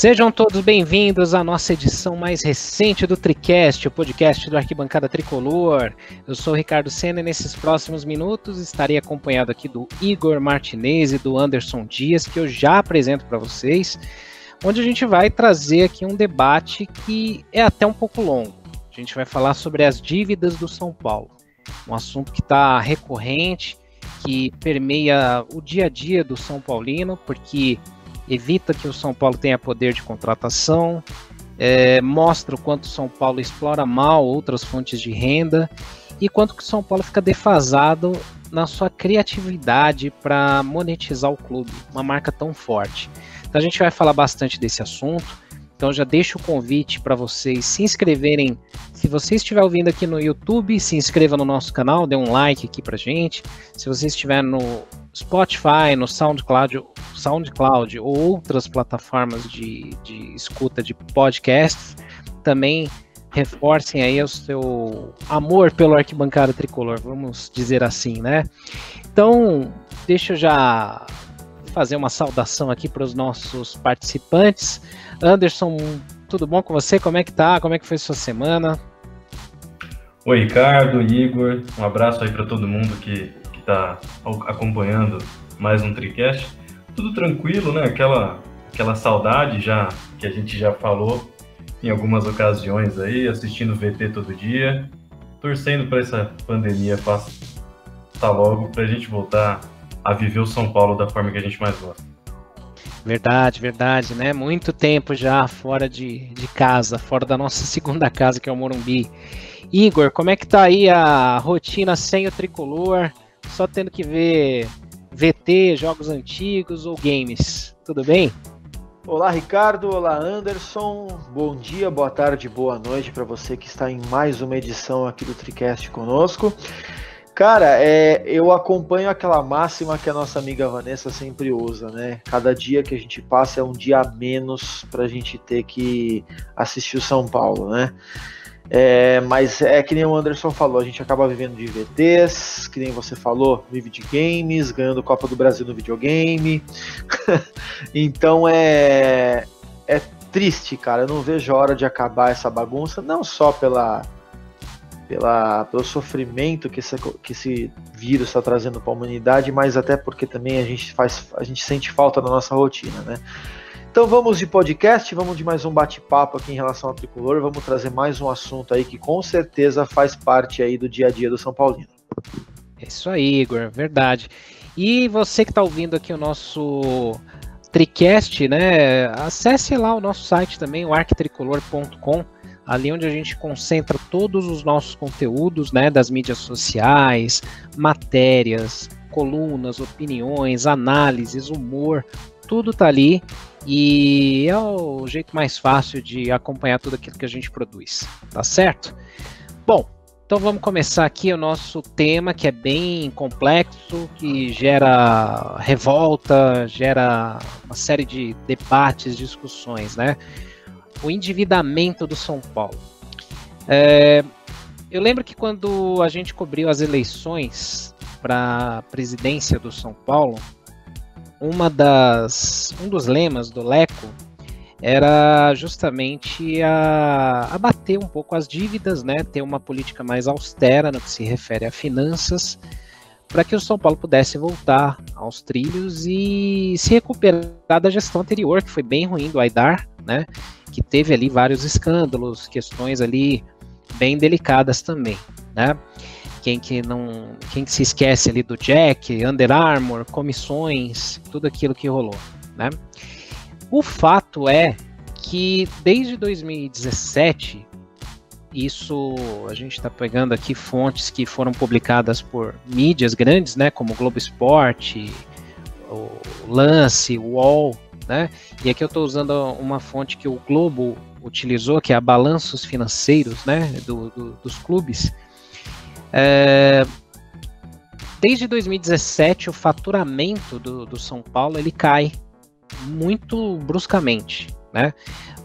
Sejam todos bem-vindos à nossa edição mais recente do TriCast, o podcast do Arquibancada Tricolor. Eu sou o Ricardo Senna e nesses próximos minutos estarei acompanhado aqui do Igor Martinez e do Anderson Dias, que eu já apresento para vocês, onde a gente vai trazer aqui um debate que é até um pouco longo. A gente vai falar sobre as dívidas do São Paulo, um assunto que está recorrente, que permeia o dia a dia do São Paulino, porque evita que o São Paulo tenha poder de contratação, mostra o quanto o São Paulo explora mal outras fontes de renda e quanto que o São Paulo fica defasado na sua criatividade para monetizar o clube, uma marca tão forte. Então a gente vai falar bastante desse assunto, então já deixo o convite para vocês se inscreverem. Se você estiver ouvindo aqui no YouTube, se inscreva no nosso canal, dê um like aqui pra gente. Se você estiver no Spotify, no SoundCloud ou outras plataformas de escuta de podcasts, também reforcem aí o seu amor pelo Arquibancada Tricolor, vamos dizer assim, né? Então, deixa eu já fazer uma saudação aqui para os nossos participantes. Anderson, tudo bom com você? Como é que tá? Como é que foi sua semana? Oi, Ricardo, Igor, um abraço aí para todo mundo que está acompanhando mais um TriCast. Tudo tranquilo, né? Aquela saudade já que a gente já falou em algumas ocasiões aí, assistindo VT todo dia, torcendo para essa pandemia passar logo para a gente voltar a viver o São Paulo da forma que a gente mais gosta. Verdade, né? Muito tempo já fora de casa, fora da nossa segunda casa, que é o Morumbi. Igor, como é que tá aí a rotina sem o Tricolor? Só tendo que ver VT, jogos antigos ou games? Tudo bem? Olá, Ricardo. Olá, Anderson. Bom dia, boa tarde, boa noite para você que está em mais uma edição aqui do TriCast conosco. Cara, eu acompanho aquela máxima que a nossa amiga Vanessa sempre usa, né? Cada dia que a gente passa é um dia a menos pra gente ter que assistir o São Paulo, né? Mas é que nem o Anderson falou, a gente acaba vivendo de VTs, que nem você falou, vive de games, ganhando Copa do Brasil no videogame. Então é triste, cara. Eu não vejo a hora de acabar essa bagunça, não só pelo sofrimento que esse vírus está trazendo para a humanidade, mas até porque também a gente sente falta da nossa rotina, né? Então vamos de podcast, vamos de mais um bate-papo aqui em relação ao Tricolor, vamos trazer mais um assunto aí que com certeza faz parte aí do dia a dia do São Paulino. É isso aí, Igor, verdade. E você que está ouvindo aqui o nosso TriCast, né? Acesse lá o nosso site também, o arquitricolor.com. Ali onde a gente concentra todos os nossos conteúdos, né, das mídias sociais, matérias, colunas, opiniões, análises, humor, tudo tá ali e é o jeito mais fácil de acompanhar tudo aquilo que a gente produz, tá certo? Bom, então vamos começar aqui o nosso tema, que é bem complexo, que gera revolta, gera uma série de debates, discussões, né? O endividamento do São Paulo. Eu lembro que quando a gente cobriu as eleições para a presidência do São Paulo, um dos lemas do Leco era justamente abater um pouco as dívidas, né, ter uma política mais austera no que se refere a finanças, para que o São Paulo pudesse voltar aos trilhos e se recuperar da gestão anterior, que foi bem ruim, do Aidar, né, que teve ali vários escândalos, questões ali bem delicadas também, né? Quem que se esquece ali do Jack, Under Armour, comissões, tudo aquilo que rolou, né? O fato é que desde 2017, isso a gente está pegando aqui fontes que foram publicadas por mídias grandes, né, como o Globo Esporte, o Lance, o UOL, né? E aqui eu estou usando uma fonte que o Globo utilizou, que é a Balanços Financeiros, né, dos clubes. Desde 2017, o faturamento do São Paulo ele cai muito bruscamente, né?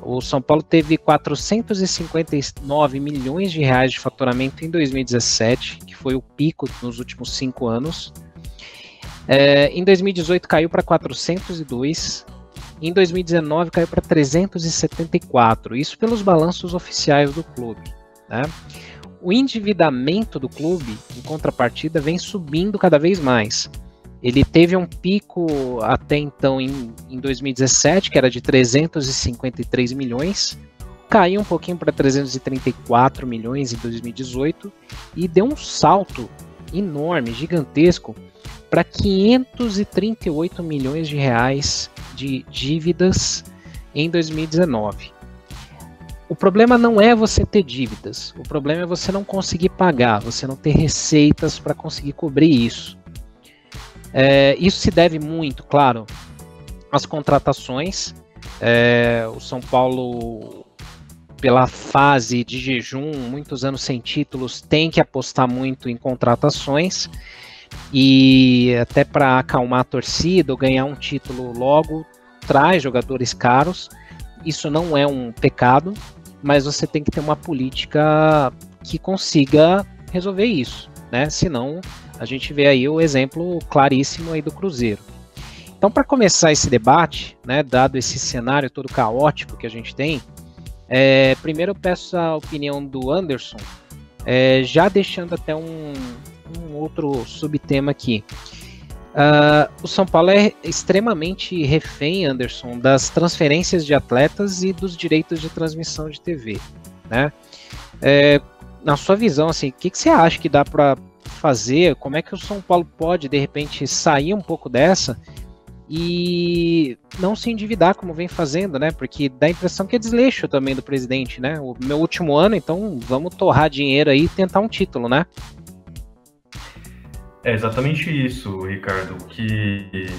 O São Paulo teve 459 milhões de reais de faturamento em 2017, que foi o pico nos últimos 5 anos. Em 2018 caiu para 402, Em 2019 caiu para 374, isso pelos balanços oficiais do clube, né? O endividamento do clube, em contrapartida, vem subindo cada vez mais. Ele teve um pico até então em 2017, que era de 353 milhões, caiu um pouquinho para 334 milhões em 2018 e deu um salto enorme, gigantesco, para 538 milhões de reais de dívidas em 2019. O problema não é você ter dívidas, o problema é você não conseguir pagar, você não ter receitas para conseguir cobrir isso. Isso se deve muito, claro, às contratações. O São Paulo, pela fase de jejum, muitos anos sem títulos, tem que apostar muito em contratações, e até para acalmar a torcida ou ganhar um título logo, traz jogadores caros. Isso não é um pecado, mas você tem que ter uma política que consiga resolver isso, né? Senão a gente vê aí o exemplo claríssimo aí do Cruzeiro. Então, para começar esse debate, né, dado esse cenário todo caótico que a gente tem, primeiro eu peço a opinião do Anderson, já deixando até um outro subtema aqui. O São Paulo é extremamente refém, Anderson, das transferências de atletas e dos direitos de transmissão de TV, né? Na sua visão, assim, o que você acha que dá para fazer? Como é que o São Paulo pode, de repente, sair um pouco dessa e não se endividar como vem fazendo, né? Porque dá a impressão que é desleixo também do presidente, né? O meu último ano, então vamos torrar dinheiro aí e tentar um título, né? É exatamente isso, Ricardo, que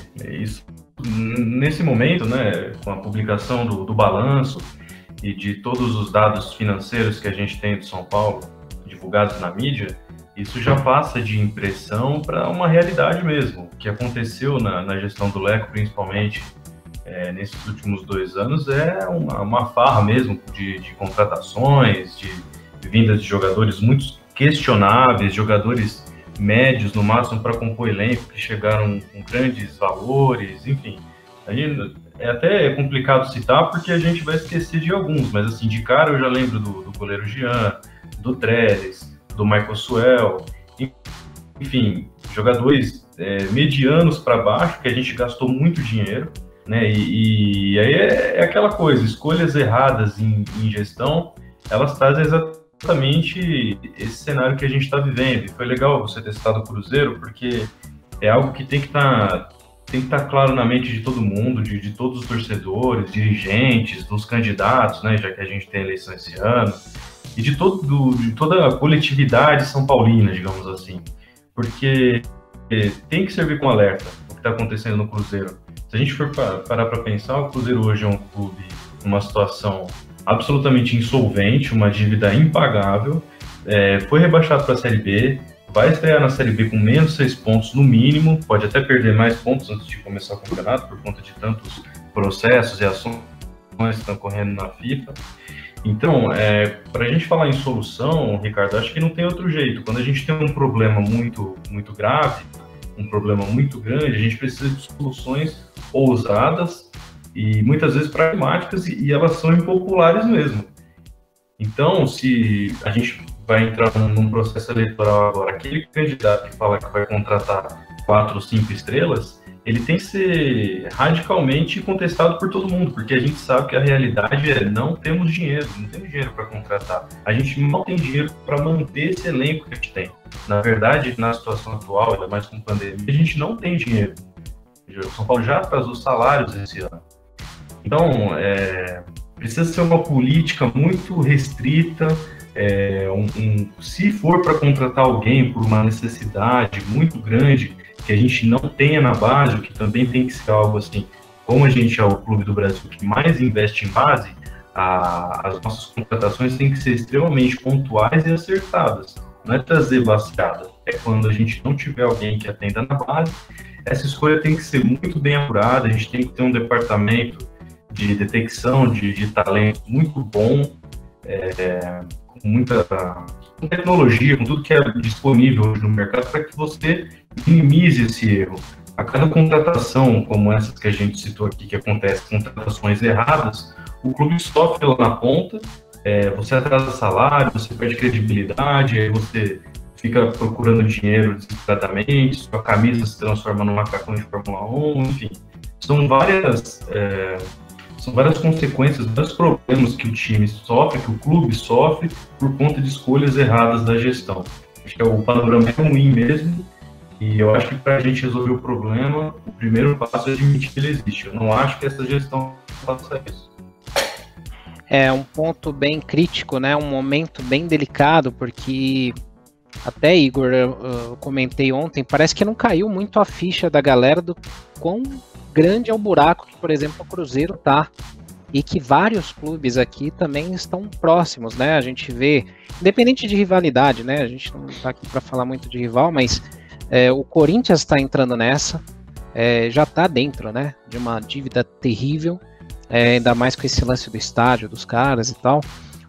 isso, nesse momento, né, com a publicação do balanço e de todos os dados financeiros que a gente tem do São Paulo, divulgados na mídia, isso já passa de impressão para uma realidade mesmo. O que aconteceu na gestão do Leco, principalmente nesses últimos 2 anos, é uma farra mesmo de contratações, de vindas de jogadores muito questionáveis, jogadores médios no máximo para compor elenco, que chegaram com grandes valores, enfim. É até complicado citar porque a gente vai esquecer de alguns, mas assim, de cara eu já lembro do goleiro Jean, do Trellis, do Michael Suel, enfim, jogadores medianos para baixo, que a gente gastou muito dinheiro, né? E aí é aquela coisa, escolhas erradas em gestão, elas trazem exatamente esse cenário que a gente está vivendo. E foi legal você ter citado o Cruzeiro, porque é algo que tem que estar claro na mente de todo mundo, de todos os torcedores, dirigentes, dos candidatos, né, já que a gente tem eleição esse ano, e de toda a coletividade são paulina, digamos assim, porque tem que servir como alerta o que está acontecendo no Cruzeiro. Se a gente for parar para pensar, o Cruzeiro hoje é um clube numa situação absolutamente insolvente, uma dívida impagável, foi rebaixado para a Série B, vai estrear na Série B com menos 6 pontos no mínimo, pode até perder mais pontos antes de começar o campeonato, por conta de tantos processos e ações que estão correndo na FIFA. Então, para a gente falar em solução, Ricardo, acho que não tem outro jeito. Quando a gente tem um problema muito, muito grave, um problema muito grande, a gente precisa de soluções ousadas e muitas vezes pragmáticas, e elas são impopulares mesmo. Então, se a gente vai entrar num processo eleitoral agora, aquele candidato que fala que vai contratar 4 ou 5 estrelas, ele tem que ser radicalmente contestado por todo mundo, porque a gente sabe que a realidade é não temos dinheiro para contratar. A gente não tem dinheiro para manter esse elenco que a gente tem. Na verdade, na situação atual, ainda mais com pandemia, a gente não tem dinheiro. O São Paulo já atrasou salários esse ano. Então, precisa ser uma política muito restrita. Se for para contratar alguém por uma necessidade muito grande, que a gente não tenha na base, o que também tem que ser algo assim, como a gente é o clube do Brasil que mais investe em base, as nossas contratações têm que ser extremamente pontuais e acertadas. Não é trazer baseada, é quando a gente não tiver alguém que atenda na base, essa escolha tem que ser muito bem apurada, a gente tem que ter um departamento de detecção de talento muito bom, com muita tecnologia, com tudo que é disponível hoje no mercado, para que você minimize esse erro. a cada contratação, como essas que a gente citou aqui, que acontece, contratações erradas, o clube sofre lá na ponta, você atrasa salário, você perde credibilidade, aí você fica procurando dinheiro desesperadamente, sua camisa se transforma num macacão de Fórmula 1, enfim. São várias consequências, vários problemas que o time sofre, que o clube sofre, por conta de escolhas erradas da gestão. Acho que o panorama é ruim mesmo, e eu acho que para a gente resolver o problema, o primeiro passo é admitir que ele existe. Eu não acho que essa gestão faça isso. É um ponto bem crítico, né? Um momento bem delicado, porque até, Igor, eu comentei ontem, parece que não caiu muito a ficha da galera do quão grande é o buraco que, por exemplo, o Cruzeiro tá, e que vários clubes aqui também estão próximos, né? A gente vê, independente de rivalidade, né? A gente não tá aqui para falar muito de rival, mas o Corinthians está entrando nessa, já está dentro, né? De uma dívida terrível, ainda mais com esse lance do estádio dos caras e tal.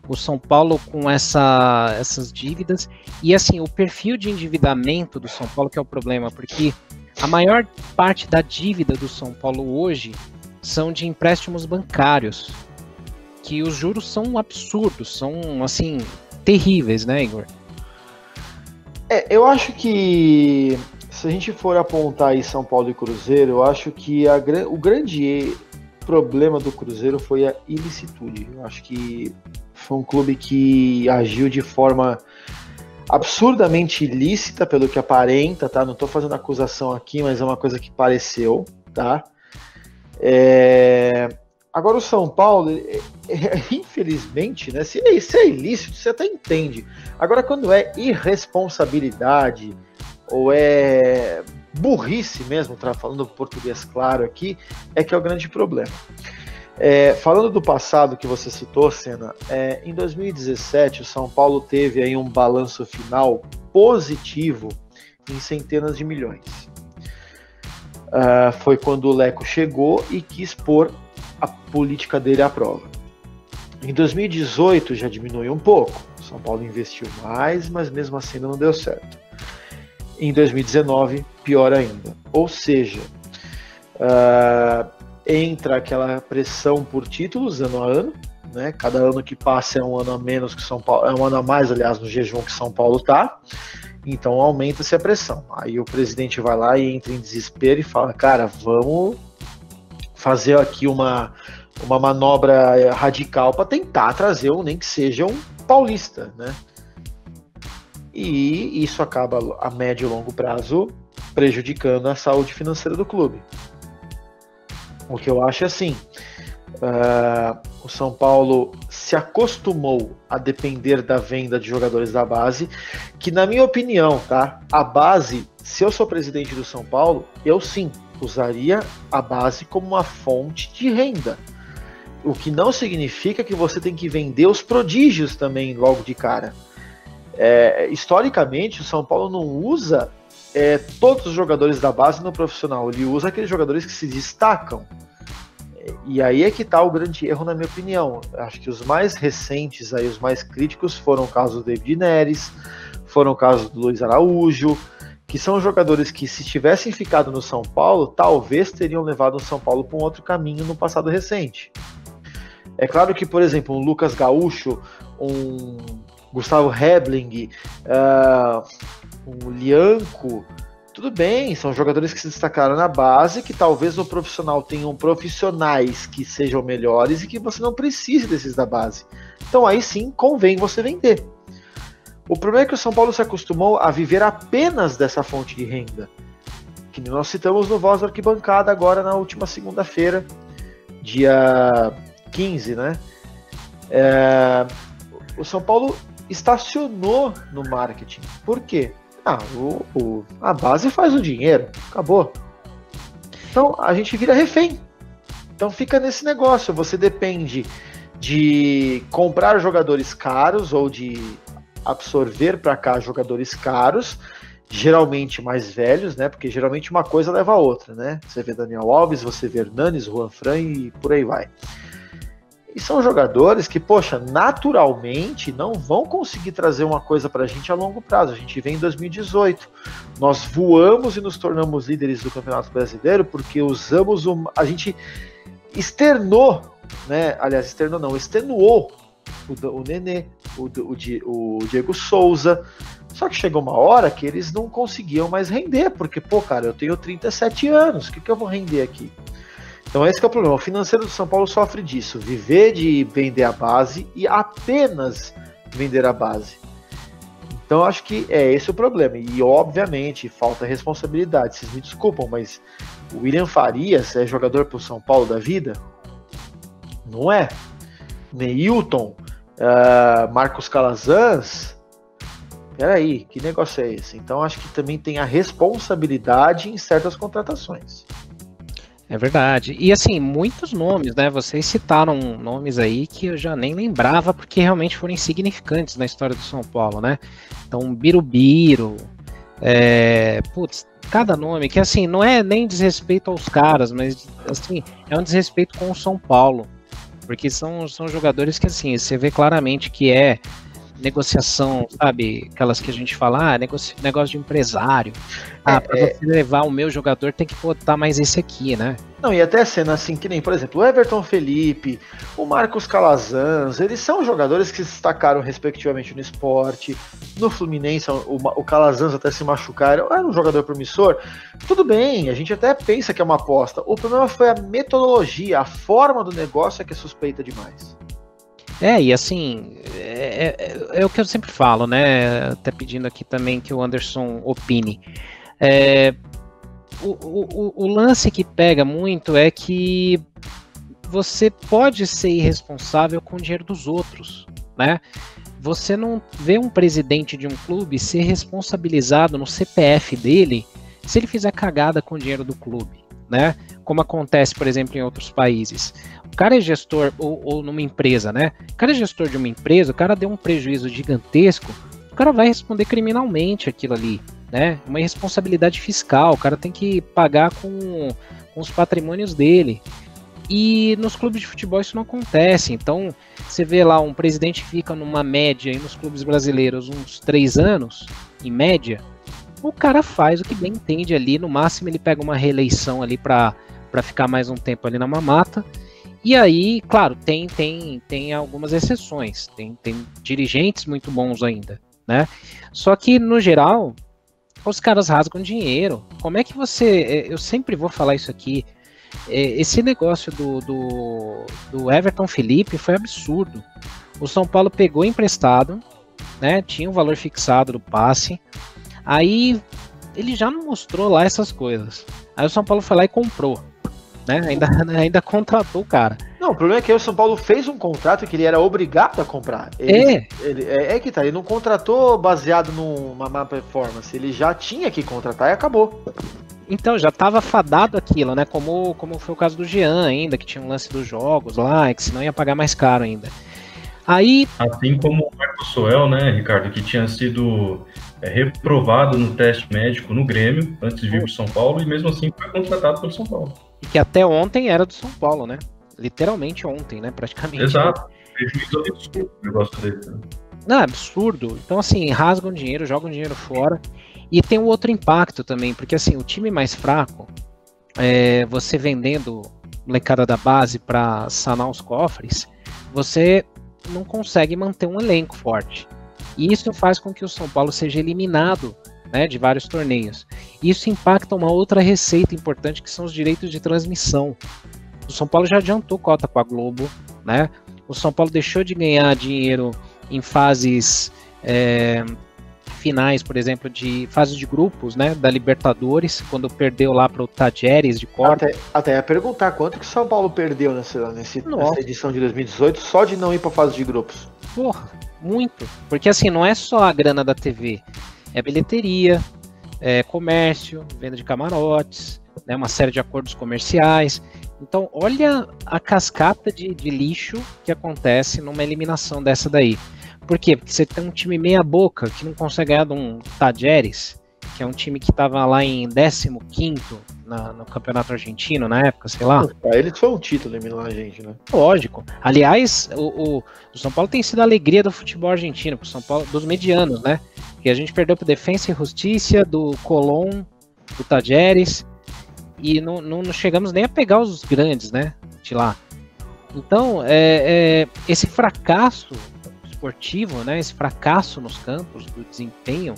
O São Paulo com essas dívidas, e assim, o perfil de endividamento do São Paulo que é o problema, porque a maior parte da dívida do São Paulo hoje são de empréstimos bancários, que os juros são absurdos, são assim, terríveis, né, Igor? Eu acho que se a gente for apontar aí São Paulo e Cruzeiro, eu acho que o grande problema do Cruzeiro foi a ilicitude. Eu acho que foi um clube que agiu de forma absurdamente ilícita, pelo que aparenta, tá? Não estou fazendo acusação aqui, mas é uma coisa que pareceu, tá? Agora o São Paulo, infelizmente, né? Se é ilícito, você até entende. Agora, quando é irresponsabilidade ou é burrice mesmo, tá falando português claro aqui, é que é o grande problema. Falando do passado que você citou, Senna, em 2017 o São Paulo teve aí um balanço final positivo em centenas de milhões. Foi quando o Leco chegou e quis pôr a política dele à prova. Em 2018 já diminuiu um pouco, o São Paulo investiu mais, mas mesmo assim não deu certo. Em 2019, pior ainda. Ou seja, entra aquela pressão por títulos ano a ano, né? Cada ano que passa é um ano a menos que São Paulo, é um ano a mais, aliás, no jejum que São Paulo tá. Então aumenta-se a pressão. Aí o presidente vai lá e entra em desespero e fala: cara, vamos fazer aqui uma manobra radical para tentar trazer nem que seja um paulista, né? E isso acaba a médio e longo prazo prejudicando a saúde financeira do clube. O que eu acho é assim, o São Paulo se acostumou a depender da venda de jogadores da base, que na minha opinião, tá? A base, se eu sou presidente do São Paulo, eu sim usaria a base como uma fonte de renda. O que não significa que você tem que vender os prodígios também logo de cara. Historicamente, o São Paulo não usa todos os jogadores da base no profissional, ele usa aqueles jogadores que se destacam. E aí é que está o grande erro, na minha opinião. Acho que os mais recentes, aí, os mais críticos, foram o caso do David Neres, foram o caso do Luiz Araújo, que são jogadores que, se tivessem ficado no São Paulo, talvez teriam levado o São Paulo para um outro caminho no passado recente. É claro que, por exemplo, um Lucas Gaúcho, um Gustavo Hebling, um Lianco, tudo bem, são jogadores que se destacaram na base, que talvez no profissional tenham profissionais que sejam melhores e que você não precise desses da base. Então aí sim convém você vender. O problema é que o São Paulo se acostumou a viver apenas dessa fonte de renda, que nós citamos no Voz da Arquibancada agora na última segunda-feira, dia 15, né? O São Paulo estacionou no marketing. Por quê? A base faz o dinheiro, acabou. Então a gente vira refém. Então fica nesse negócio, você depende de comprar jogadores caros ou de absorver para cá jogadores caros, geralmente mais velhos, né? Porque geralmente uma coisa leva a outra, né? Você vê Daniel Alves, você vê Hernanes, Juan Fran e por aí vai. E são jogadores que, poxa, naturalmente não vão conseguir trazer uma coisa pra gente a longo prazo. A gente vem em 2018. Nós voamos e nos tornamos líderes do Campeonato Brasileiro porque a gente externou, né? Aliás, extenuou o Nenê, o Diego Souza. Só que chegou uma hora que eles não conseguiam mais render, porque, pô, cara, eu tenho 37 anos, o que eu vou render aqui? Então esse que é o problema. O financeiro do São Paulo sofre disso, viver de vender a base e apenas vender a base. Então acho que é esse o problema. E obviamente falta responsabilidade. Vocês me desculpam, mas o William Farias é jogador pro São Paulo da vida? Não é. Neilton, Marcos Calazans, peraí, que negócio é esse? Então acho que também tem a responsabilidade em certas contratações. É verdade. E assim, muitos nomes, né? Vocês citaram nomes aí que eu já nem lembrava, porque realmente foram insignificantes na história do São Paulo, né? Então, Birubiru, cada nome, que assim, não é nem desrespeito aos caras, mas assim, é um desrespeito com o São Paulo. Porque são jogadores que assim, você vê claramente que é negociação, sabe? Aquelas que a gente fala, negócio de empresário. Pra você levar o meu jogador tem que botar mais esse aqui, né? Não, e até cena assim, que nem, por exemplo, o Everton Felipe, o Marcos Calazans, eles são jogadores que se destacaram respectivamente no Sport, no Fluminense, o Calazans até se machucar, era um jogador promissor. Tudo bem, a gente até pensa que é uma aposta. O problema foi a metodologia, a forma do negócio é que é suspeita demais. E assim, é o que eu sempre falo, né? Até pedindo aqui também que o Anderson opine. O lance que pega muito é que você pode ser irresponsável com o dinheiro dos outros, né? Você não vê um presidente de um clube ser responsabilizado no CPF dele se ele fizer cagada com o dinheiro do clube, né? Como acontece, por exemplo, em outros países. O cara é gestor, ou numa empresa, né? O cara é gestor de uma empresa, o cara deu um prejuízo gigantesco, o cara vai responder criminalmente aquilo ali, né? Uma irresponsabilidade fiscal, o cara tem que pagar com os patrimônios dele. E nos clubes de futebol isso não acontece. Então, você vê lá um presidente que fica numa média aí nos clubes brasileiros uns 3 anos, em média, o cara faz o que bem entende ali, no máximo ele pega uma reeleição ali para ficar mais um tempo ali na mamata. E aí, claro, tem algumas exceções, tem dirigentes muito bons ainda, né? Só que, no geral, os caras rasgam dinheiro. Como é que você... Eu sempre vou falar isso aqui, esse negócio do Everton Felipe foi absurdo. O São Paulo pegou emprestado, né? Tinha um valor fixado do passe. Aí ele já não mostrou lá essas coisas. Aí o São Paulo foi lá e comprou, né? Ainda contratou o cara. Não, o problema é que o São Paulo fez um contrato que ele era obrigado a comprar. Ele não contratou baseado numa má performance. Ele já tinha que contratar e acabou. Então, já estava fadado aquilo, né? Como foi o caso do Jean ainda, que tinha um lance dos jogos lá, que senão ia pagar mais caro ainda. Aí... Assim como o Marcos Soel, né, Ricardo, que tinha sido reprovado no teste médico no Grêmio, antes de vir para o São Paulo, e mesmo assim foi contratado pelo São Paulo. E que até ontem era do São Paulo, né? Literalmente ontem, né? Praticamente. Exato. Prejuízo absurdo o negócio dele. Né? Não, absurdo. Então, assim, rasgam dinheiro, jogam dinheiro fora. E tem um outro impacto também, porque assim, o time mais fraco, você vendendo molecada da base para sanar os cofres, você não consegue manter um elenco forte. E isso faz com que o São Paulo seja eliminado, né, de vários torneios. Isso impacta uma outra receita importante, que são os direitos de transmissão. O São Paulo já adiantou cota com a Globo, né? O São Paulo deixou de ganhar dinheiro em fases finais, por exemplo, de fases de grupos, né, da Libertadores, quando perdeu lá para o Tajeres de Córdoba. Até ia perguntar quanto que o São Paulo perdeu nessa edição de 2018 só de não ir para fase de grupos. Porra, muito. Porque assim, não é só a grana da TV, é bilheteria, comércio, venda de camarotes, né, uma série de acordos comerciais. Então, olha a cascata de lixo que acontece numa eliminação dessa daí. Por quê? Porque você tem um time meia boca que não consegue ganhar de um Tajeres, que é um time que estava lá em 15º no Campeonato Argentino, na época, sei lá. Pra eles foi um título eliminar a gente, né? Lógico. Aliás, o São Paulo tem sido a alegria do futebol argentino, pro São Paulo, dos medianos, né? Que a gente perdeu pro Defensa e Justiça, do Colón, do Tajeres, e não chegamos nem a pegar os grandes, né? De lá. Então, esse fracasso esportivo, né? Esse fracasso nos campos do desempenho,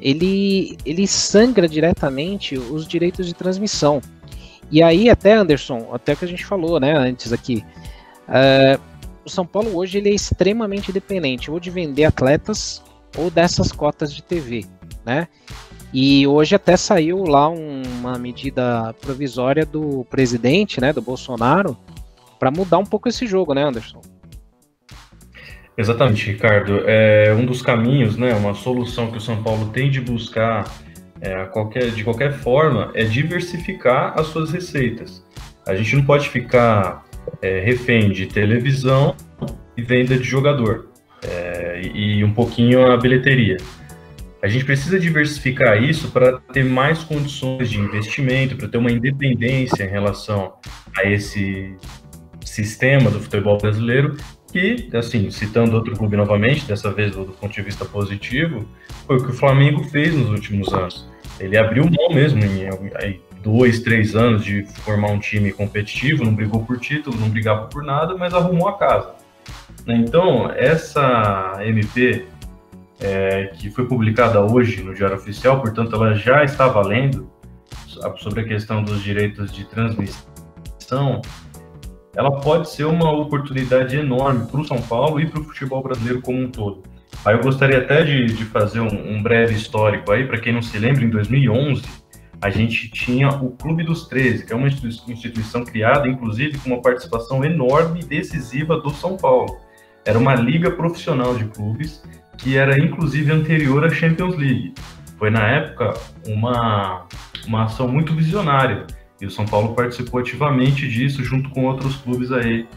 ele sangra diretamente os direitos de transmissão. E aí até, Anderson, até que a gente falou, né, antes aqui, o São Paulo hoje ele é extremamente dependente ou de vender atletas ou dessas cotas de TV, né? E hoje até saiu lá uma medida provisória do presidente, né, do Bolsonaro, para mudar um pouco esse jogo, né, Anderson? Exatamente, Ricardo. Um dos caminhos, né, uma solução que o São Paulo tem de buscar de qualquer forma é diversificar as suas receitas. A gente não pode ficar refém de televisão e venda de jogador e um pouquinho a bilheteria. A gente precisa diversificar isso para ter mais condições de investimento, para ter uma independência em relação a esse sistema do futebol brasileiro, que, assim, citando outro clube novamente, dessa vez do ponto de vista positivo, foi o que o Flamengo fez nos últimos anos. Ele abriu mão mesmo em 2, 3 anos de formar um time competitivo, não brigou por título, não brigava por nada, mas arrumou a casa. Então, essa MP, que foi publicada hoje no Diário Oficial, portanto, ela já está valendo sobre a questão dos direitos de transmissão, ela pode ser uma oportunidade enorme para o São Paulo e para o futebol brasileiro como um todo. Aí eu gostaria até de fazer um breve histórico aí, para quem não se lembra, em 2011, a gente tinha o Clube dos 13, que é uma instituição criada, inclusive, com uma participação enorme e decisiva do São Paulo. Era uma liga profissional de clubes, que era, inclusive, anterior à Champions League. Foi, na época, uma ação muito visionária, e o São Paulo participou ativamente disso, junto com outros clubes aí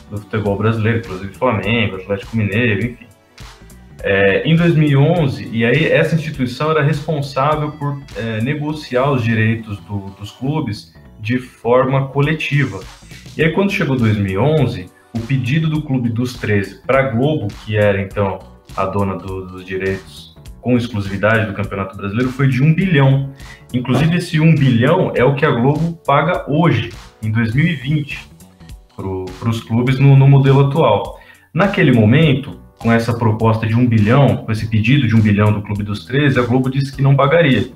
do futebol brasileiro, inclusive Flamengo, Atlético Mineiro, enfim. Em 2011, e aí essa instituição era responsável por negociar os direitos dos clubes de forma coletiva. E aí quando chegou 2011, o pedido do Clube dos 13 para a Globo, que era então a dona dos direitos com exclusividade do Campeonato Brasileiro, foi de 1 bilhão. Inclusive esse 1 bilhão é o que a Globo paga hoje, em 2020, para os clubes no modelo atual. Naquele momento, com essa proposta de 1 bilhão, com esse pedido de 1 bilhão do Clube dos 13, a Globo disse que não pagaria.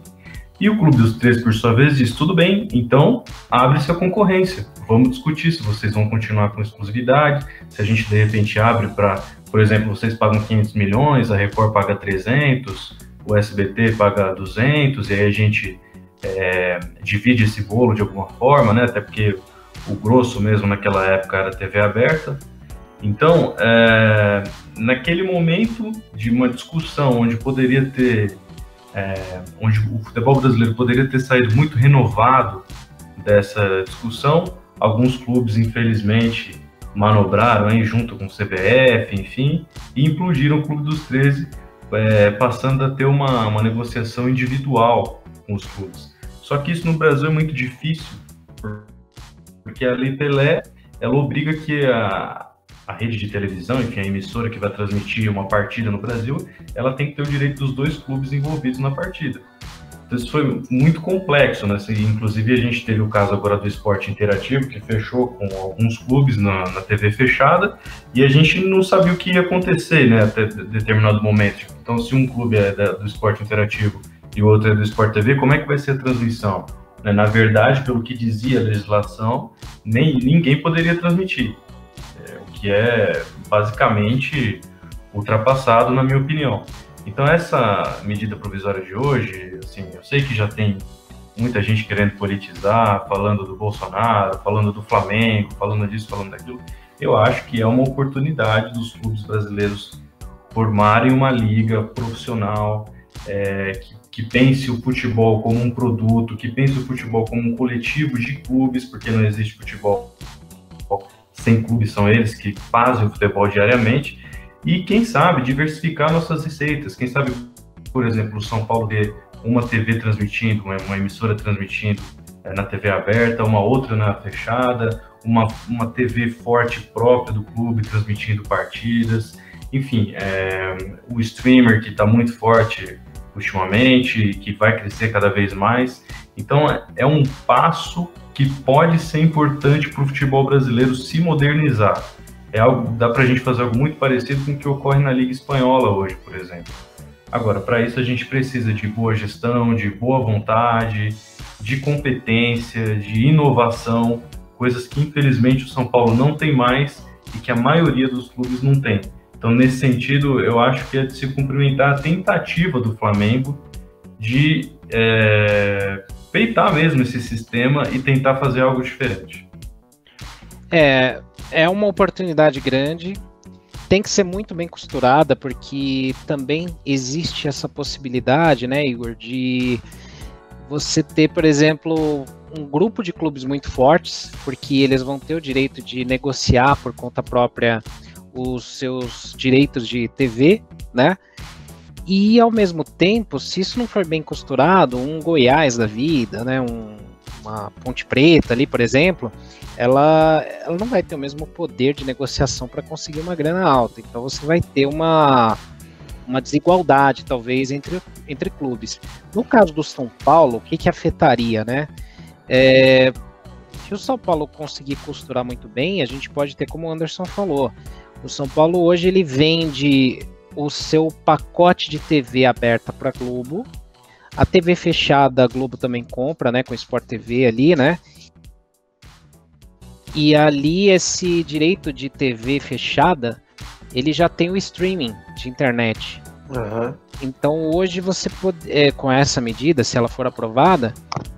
E o Clube dos 13, por sua vez, disse, tudo bem, então abre-se a concorrência. Vamos discutir se vocês vão continuar com exclusividade, se a gente de repente abre para, por exemplo, vocês pagam 500 milhões, a Record paga 300, o SBT paga 200, e aí a gente divide esse bolo de alguma forma, né? Até porque o grosso mesmo naquela época era TV aberta. Então, naquele momento de uma discussão onde poderia ter, onde o futebol brasileiro poderia ter saído muito renovado dessa discussão, alguns clubes, infelizmente, manobraram aí junto com o CBF, enfim, e implodiram o Clube dos 13, passando a ter uma negociação individual com os clubes. Só que isso no Brasil é muito difícil, porque a Lei Pelé, ela obriga que a rede de televisão, enfim, a emissora que vai transmitir uma partida no Brasil, ela tem que ter o direito dos dois clubes envolvidos na partida. Então isso foi muito complexo, né? Inclusive a gente teve o caso agora do esporte interativo, que fechou com alguns clubes na TV fechada, e a gente não sabia o que ia acontecer, né, até determinado momento. Então se um clube é do esporte interativo e o outro é do Sport TV, como é que vai ser a transmissão? Na verdade, pelo que dizia a legislação, ninguém poderia transmitir. O que é basicamente ultrapassado, na minha opinião. Então essa medida provisória de hoje, assim, eu sei que já tem muita gente querendo politizar, falando do Bolsonaro, falando do Flamengo, falando disso, falando daquilo. Eu acho que é uma oportunidade dos clubes brasileiros formarem uma liga profissional, que pense o futebol como um produto, que pense o futebol como um coletivo de clubes, porque não existe futebol sem clubes, são eles que fazem o futebol diariamente, e quem sabe diversificar nossas receitas, quem sabe, por exemplo, o São Paulo ter uma TV transmitindo, uma emissora transmitindo na TV aberta, uma outra na fechada, uma TV forte própria do clube transmitindo partidas, enfim, o streamer que está muito forte ultimamente, que vai crescer cada vez mais. Então é um passo que pode ser importante para o futebol brasileiro se modernizar. Dá para a gente fazer algo muito parecido com o que ocorre na Liga Espanhola hoje, por exemplo. Agora, para isso a gente precisa de boa gestão, de boa vontade, de competência, de inovação, coisas que infelizmente o São Paulo não tem mais e que a maioria dos clubes não tem. Então, nesse sentido, eu acho que é de se cumprimentar a tentativa do Flamengo de peitar mesmo esse sistema e tentar fazer algo diferente. É uma oportunidade grande, tem que ser muito bem costurada, porque também existe essa possibilidade, né, Igor, de você ter, por exemplo, um grupo de clubes muito fortes, porque eles vão ter o direito de negociar por conta própria os seus direitos de TV, né? E ao mesmo tempo, se isso não for bem costurado, um Goiás da vida, né? Uma Ponte Preta ali, por exemplo, ela não vai ter o mesmo poder de negociação para conseguir uma grana alta. Então você vai ter uma desigualdade, talvez, entre clubes. No caso do São Paulo, o que afetaria, né? Se o São Paulo conseguir costurar muito bem, a gente pode ter, como o Anderson falou, o São Paulo hoje ele vende o seu pacote de TV aberta para a Globo, a TV fechada a Globo também compra, né, com o Sport TV ali, né? E ali esse direito de TV fechada, ele já tem o streaming de internet. Uhum. Então hoje você pode, com essa medida, se ela for aprovada,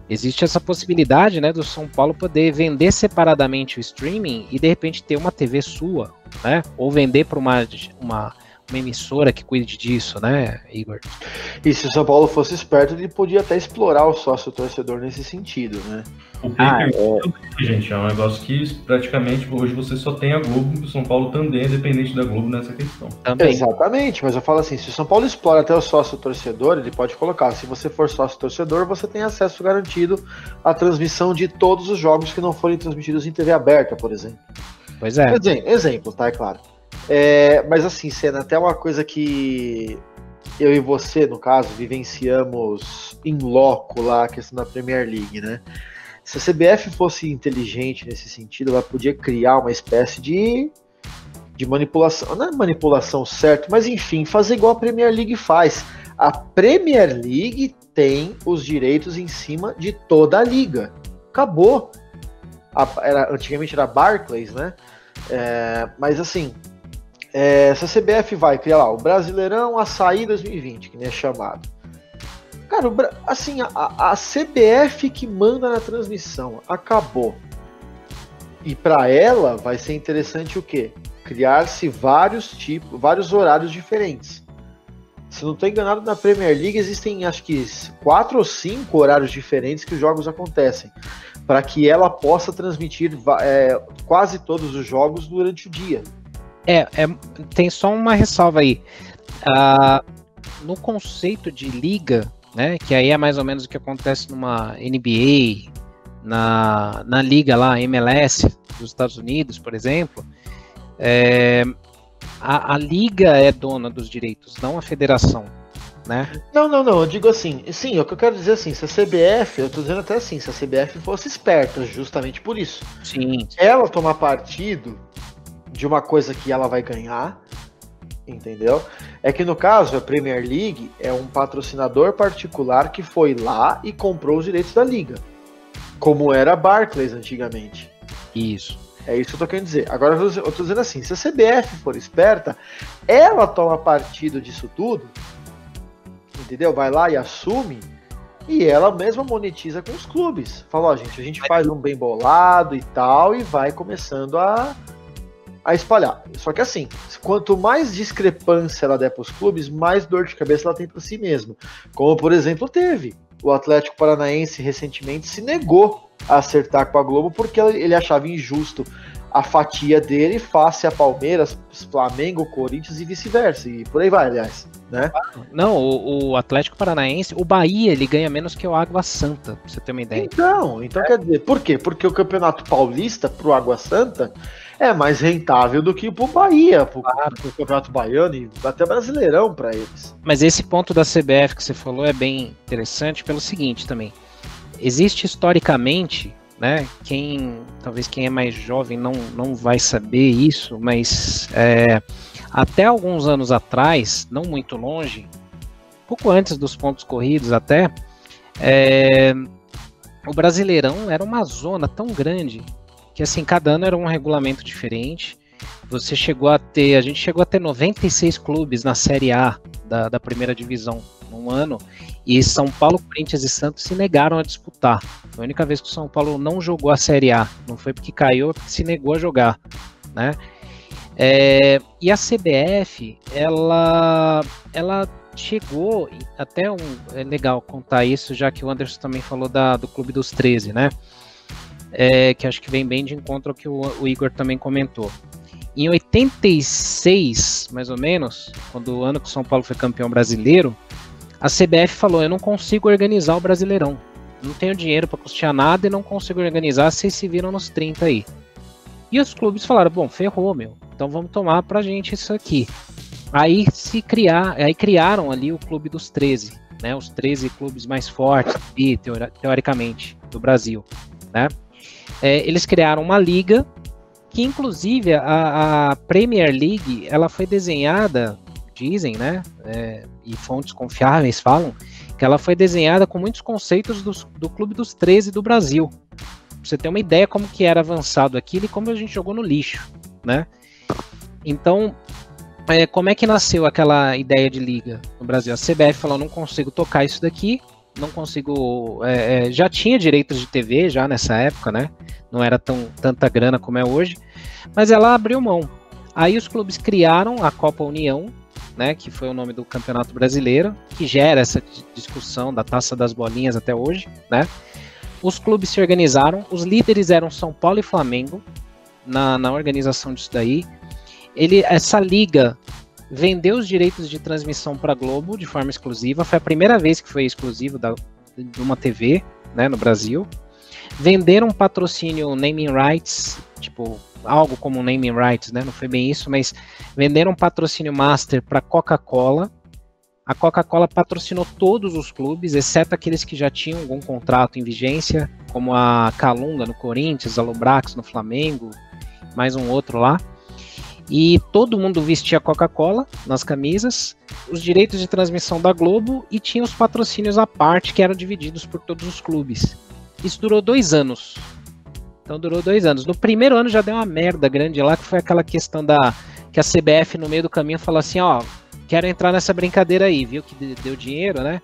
existe essa possibilidade, né, do São Paulo poder vender separadamente o streaming e de repente ter uma TV sua, né? Ou vender para uma emissora que cuide disso, né, Igor? E se o São Paulo fosse esperto, ele podia até explorar o sócio torcedor nesse sentido, né? O gente, é um negócio que praticamente hoje você só tem a Globo, o São Paulo também é dependente da Globo nessa questão. Também. Exatamente, mas eu falo assim, se o São Paulo explora até o sócio torcedor, ele pode colocar, se você for sócio torcedor, você tem acesso garantido à transmissão de todos os jogos que não forem transmitidos em TV aberta, por exemplo. Pois é. Exemplo, tá? É claro. Mas assim, Senna, até uma coisa que eu e você, no caso, vivenciamos em loco lá, a questão da Premier League, né? Se a CBF fosse inteligente nesse sentido, ela podia criar uma espécie de manipulação, não é manipulação certo, mas enfim, fazer igual a Premier League faz. A Premier League tem os direitos em cima de toda a liga. Acabou. Antigamente era Barclays, né? Mas assim, se a CBF vai criar lá o Brasileirão Açaí 2020, que nem é chamado. Cara, assim, a CBF que manda na transmissão, acabou. E para ela vai ser interessante o quê? Criar-se vários horários diferentes. Se não estou enganado, na Premier League existem acho que 4 ou 5 horários diferentes que os jogos acontecem, para que ela possa transmitir quase todos os jogos durante o dia. Tem só uma ressalva aí. No conceito de liga, né, que aí é mais ou menos o que acontece numa NBA, na liga lá, MLS dos Estados Unidos, por exemplo, a liga é dona dos direitos, não a federação, né? Não, eu digo assim, sim, o que eu quero dizer assim, se a CBF, eu tô dizendo até assim, se a CBF fosse esperta, justamente por isso. Sim. Ela tomar partido de uma coisa que ela vai ganhar, entendeu? É que no caso a Premier League é um patrocinador particular que foi lá e comprou os direitos da liga, como era a Barclays antigamente. Isso. É isso que eu tô querendo dizer. Agora eu tô dizendo assim, se a CBF for esperta, ela toma partido disso tudo, entendeu? Vai lá e assume, e ela mesma monetiza com os clubes. Fala, ó, gente, a gente faz um bem bolado e tal, e vai começando a espalhar. Só que assim, quanto mais discrepância ela der para os clubes, mais dor de cabeça ela tem para si mesma. Como, por exemplo, teve. O Atlético Paranaense recentemente se negou a acertar com a Globo porque ele achava injusto a fatia dele face a Palmeiras, Flamengo, Corinthians e vice-versa, e por aí vai, aliás, né? Não, o Atlético Paranaense, o Bahia, ele ganha menos que o Água Santa, pra você ter uma ideia. Então quer dizer, por quê? Porque o Campeonato Paulista pro Água Santa é mais rentável do que pro Bahia, pro Campeonato Baiano e até Brasileirão para eles. Mas esse ponto da CBF que você falou é bem interessante pelo seguinte também. Existe historicamente, né, talvez quem é mais jovem não vai saber isso, mas até alguns anos atrás, não muito longe, pouco antes dos pontos corridos até, o Brasileirão era uma zona tão grande que assim, cada ano era um regulamento diferente. A gente chegou a ter 96 clubes na Série A da primeira divisão num ano, e São Paulo, Corinthians e Santos se negaram a disputar. Foi a única vez que o São Paulo não jogou a Série A, não foi porque caiu, é porque se negou a jogar, né? E a CBF, ela chegou, até é legal contar isso, já que o Anderson também falou do Clube dos 13, né? Que acho que vem bem de encontro ao que o Igor também comentou. Em 86, mais ou menos, quando o ano que o São Paulo foi campeão brasileiro, a CBF falou, eu não consigo organizar o Brasileirão, não tenho dinheiro para custear nada e não consigo organizar, vocês se viram nos 30 aí. E os clubes falaram, bom, ferrou, então vamos tomar pra gente isso aqui. Aí criaram ali o Clube dos 13, né, os 13 clubes mais fortes, teoricamente, do Brasil, né. Eles criaram uma liga, que inclusive a Premier League, ela foi desenhada, dizem, né, e fontes confiáveis falam, que ela foi desenhada com muitos conceitos do Clube dos 13 do Brasil. Pra você ter uma ideia como que era avançado aquilo e como a gente jogou no lixo, né? Então, como é que nasceu aquela ideia de liga no Brasil? A CBF falou, não consigo tocar isso daqui, não consigo... já tinha direitos de TV já nessa época, né? Não era tanta grana como é hoje, mas ela abriu mão. Aí os clubes criaram a Copa União, né, que foi o nome do Campeonato Brasileiro, que gera essa discussão da Taça das Bolinhas até hoje, né? Os clubes se organizaram, os líderes eram São Paulo e Flamengo na organização disso daí. Essa liga vendeu os direitos de transmissão para a Globo de forma exclusiva, foi a primeira vez que foi exclusivo de uma TV, né, no Brasil. Venderam patrocínio naming rights, tipo algo como naming rights, né? Não foi bem isso, mas venderam patrocínio master para Coca-Cola. A Coca-Cola patrocinou todos os clubes, exceto aqueles que já tinham algum contrato em vigência, como a Calunga no Corinthians, a Lubrax no Flamengo, mais um outro lá. E todo mundo vestia Coca-Cola nas camisas, os direitos de transmissão da Globo e tinha os patrocínios à parte que eram divididos por todos os clubes. Isso durou 2 anos. Então durou 2 anos. No primeiro ano já deu uma merda grande lá, que foi aquela questão que a CBF no meio do caminho falou assim, ó, quero entrar nessa brincadeira aí, viu que deu dinheiro, né?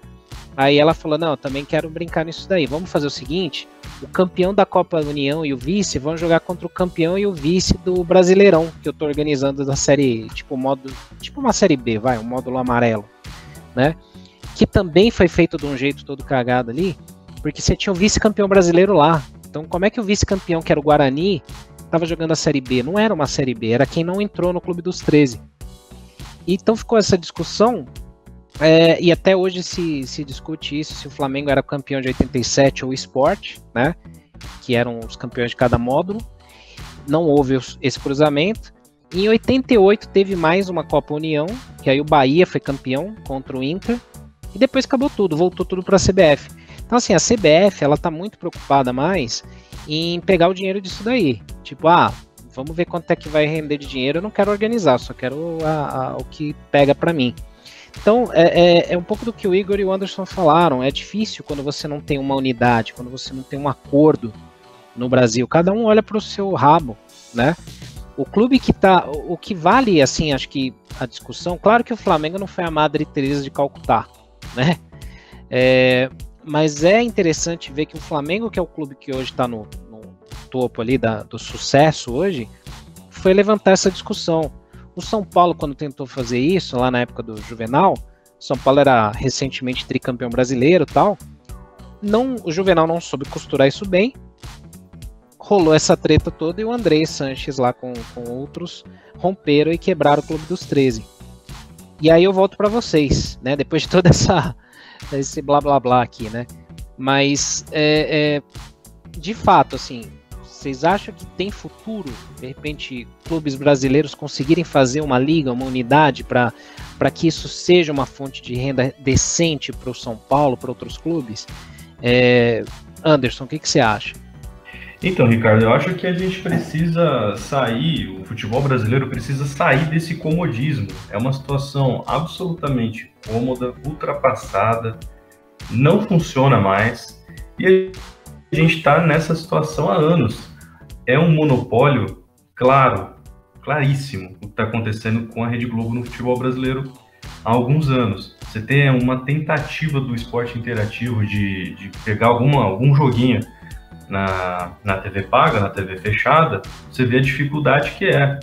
Aí ela falou, não, eu também quero brincar nisso daí. Vamos fazer o seguinte, o campeão da Copa União e o vice vão jogar contra o campeão e o vice do Brasileirão, que eu tô organizando da série, tipo uma série B, um módulo amarelo, né? Que também foi feito de um jeito todo cagado ali, porque você tinha o vice-campeão brasileiro lá. Então, como é que o vice-campeão, que era o Guarani, estava jogando a Série B? Não era uma Série B, era quem não entrou no Clube dos 13. Então ficou essa discussão, e até hoje se discute isso, se o Flamengo era campeão de 87 ou o Sport, né, que eram os campeões de cada módulo. Não houve esse cruzamento. Em 88 teve mais uma Copa União, que aí o Bahia foi campeão contra o Inter, e depois acabou tudo, voltou tudo para a CBF. Então assim, a CBF, ela tá muito preocupada mais em pegar o dinheiro disso daí. Tipo, vamos ver quanto é que vai render de dinheiro, eu não quero organizar, só quero o que pega para mim. Então, é um pouco do que o Igor e o Anderson falaram, é difícil quando você não tem uma unidade, quando você não tem um acordo no Brasil, cada um olha para o seu rabo, né? O clube o que vale, assim, acho que a discussão, claro que o Flamengo não foi a Madre Teresa de Calcutá, né? Mas é interessante ver que o Flamengo, que é o clube que hoje está no topo ali do sucesso hoje, foi levantar essa discussão. O São Paulo, quando tentou fazer isso, lá na época do Juvenal, São Paulo era recentemente tricampeão brasileiro e tal, o Juvenal não soube costurar isso bem, rolou essa treta toda e o André Sanches lá com outros romperam e quebraram o Clube dos 13. E aí eu volto para vocês, né? Depois de toda esse blá blá blá aqui, né? Mas de fato, assim, vocês acham que tem futuro, de repente, clubes brasileiros conseguirem fazer uma liga, uma unidade para que isso seja uma fonte de renda decente para o São Paulo, para outros clubes? Anderson, o que você acha? Então, Ricardo, eu acho que a gente precisa sair, o futebol brasileiro precisa sair desse comodismo. É uma situação absolutamente cômoda, ultrapassada, não funciona mais, e a gente está nessa situação há anos. É um monopólio claríssimo, o que está acontecendo com a Rede Globo no futebol brasileiro há alguns anos. Você tem uma tentativa do esporte interativo de pegar algum joguinho na TV paga, na TV fechada, você vê a dificuldade que é.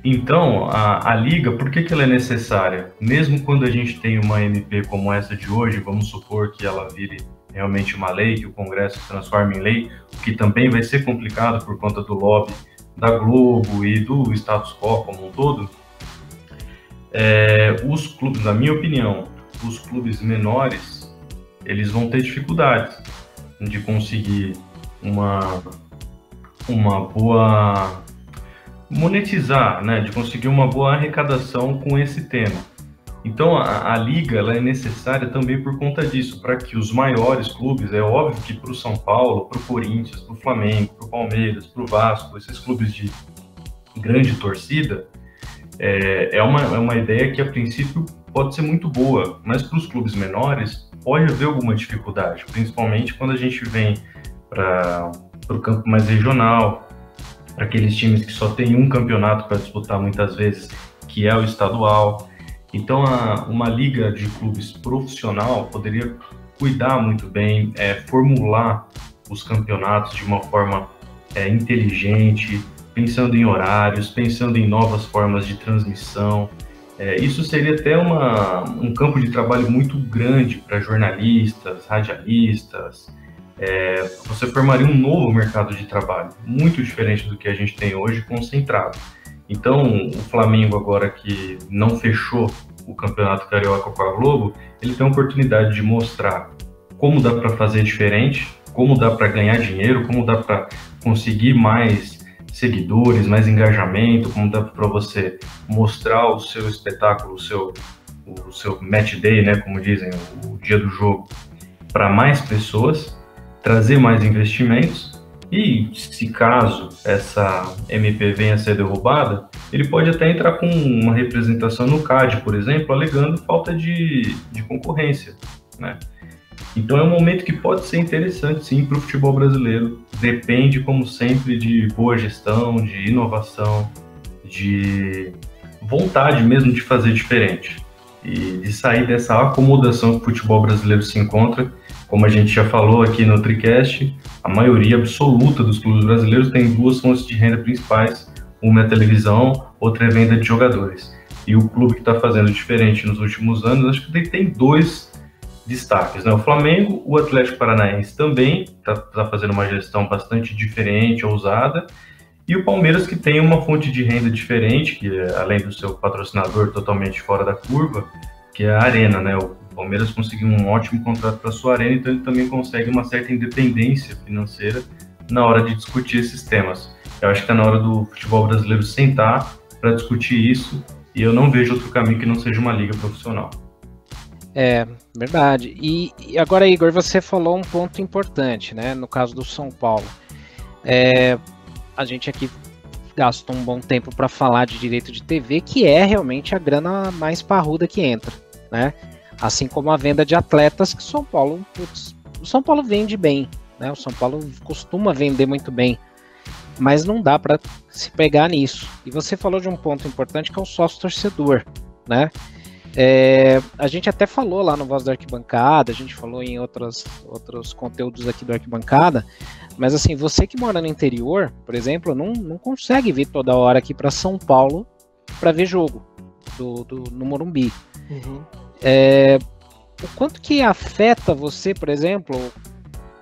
Então, a liga, por que ela é necessária? Mesmo quando a gente tem uma MP como essa de hoje, vamos supor que ela vire realmente uma lei, que o Congresso se transforme em lei, o que também vai ser complicado por conta do lobby da Globo e do status quo como um todo, os clubes, na minha opinião, os clubes menores, eles vão ter dificuldades de conseguir uma boa monetizar, né, de conseguir uma boa arrecadação com esse tema. Então a liga ela é necessária também por conta disso, para que os maiores clubes, é óbvio que para o São Paulo, para o Corinthians, para o Flamengo, para o Palmeiras, para o Vasco, esses clubes de grande torcida, é uma ideia que a princípio pode ser muito boa, mas para os clubes menores pode haver alguma dificuldade, principalmente quando a gente vem para o campo mais regional, para aqueles times que só tem um campeonato para disputar muitas vezes, que é o estadual. Então, uma liga de clubes profissional poderia cuidar muito bem, formular os campeonatos de uma forma inteligente, pensando em horários, pensando em novas formas de transmissão. Isso seria até um campo de trabalho muito grande para jornalistas, radialistas. Você formaria um novo mercado de trabalho, muito diferente do que a gente tem hoje, concentrado. Então, o Flamengo agora que não fechou o Campeonato Carioca com a Globo, ele tem a oportunidade de mostrar como dá para fazer diferente, como dá para ganhar dinheiro, como dá para conseguir mais seguidores, mais engajamento, como dá para você mostrar o seu espetáculo, o seu match day, né, como dizem, o dia do jogo, para mais pessoas, trazer mais investimentos. E se caso essa MP venha a ser derrubada, ele pode até entrar com uma representação no CAD, por exemplo, alegando falta de concorrência, né? Então é um momento que pode ser interessante sim para o futebol brasileiro. Depende, como sempre, de boa gestão, de inovação, de vontade mesmo de fazer diferente e de sair dessa acomodação que o futebol brasileiro se encontra. Como a gente já falou aqui no TriCast, a maioria absoluta dos clubes brasileiros tem duas fontes de renda principais, uma é a televisão, outra é a venda de jogadores. E o clube que está fazendo diferente nos últimos anos, acho que tem dois destaques, né? O Flamengo, o Atlético Paranaense também está fazendo uma gestão bastante diferente, ousada, e o Palmeiras, que tem uma fonte de renda diferente, que é, além do seu patrocinador totalmente fora da curva, que é a Arena, né? O Palmeiras conseguiu um ótimo contrato para a sua Arena, então ele também consegue uma certa independência financeira na hora de discutir esses temas. Eu acho que está na hora do futebol brasileiro sentar para discutir isso, e eu não vejo outro caminho que não seja uma liga profissional. É, verdade. E agora, Igor, você falou um ponto importante, né? No caso do São Paulo. A gente aqui gastou um bom tempo para falar de direito de TV, que é realmente a grana mais parruda que entra, né? Assim como a venda de atletas, que o São Paulo vende bem, né? O São Paulo costuma vender muito bem, mas não dá para se pegar nisso. E você falou de um ponto importante, que é o sócio-torcedor, né? A gente até falou lá no Voz da Arquibancada, a gente falou em outros conteúdos aqui do Arquibancada, mas assim, você que mora no interior, por exemplo, não consegue vir toda hora aqui para São Paulo para ver jogo no Morumbi. Uhum. O quanto que afeta você, por exemplo,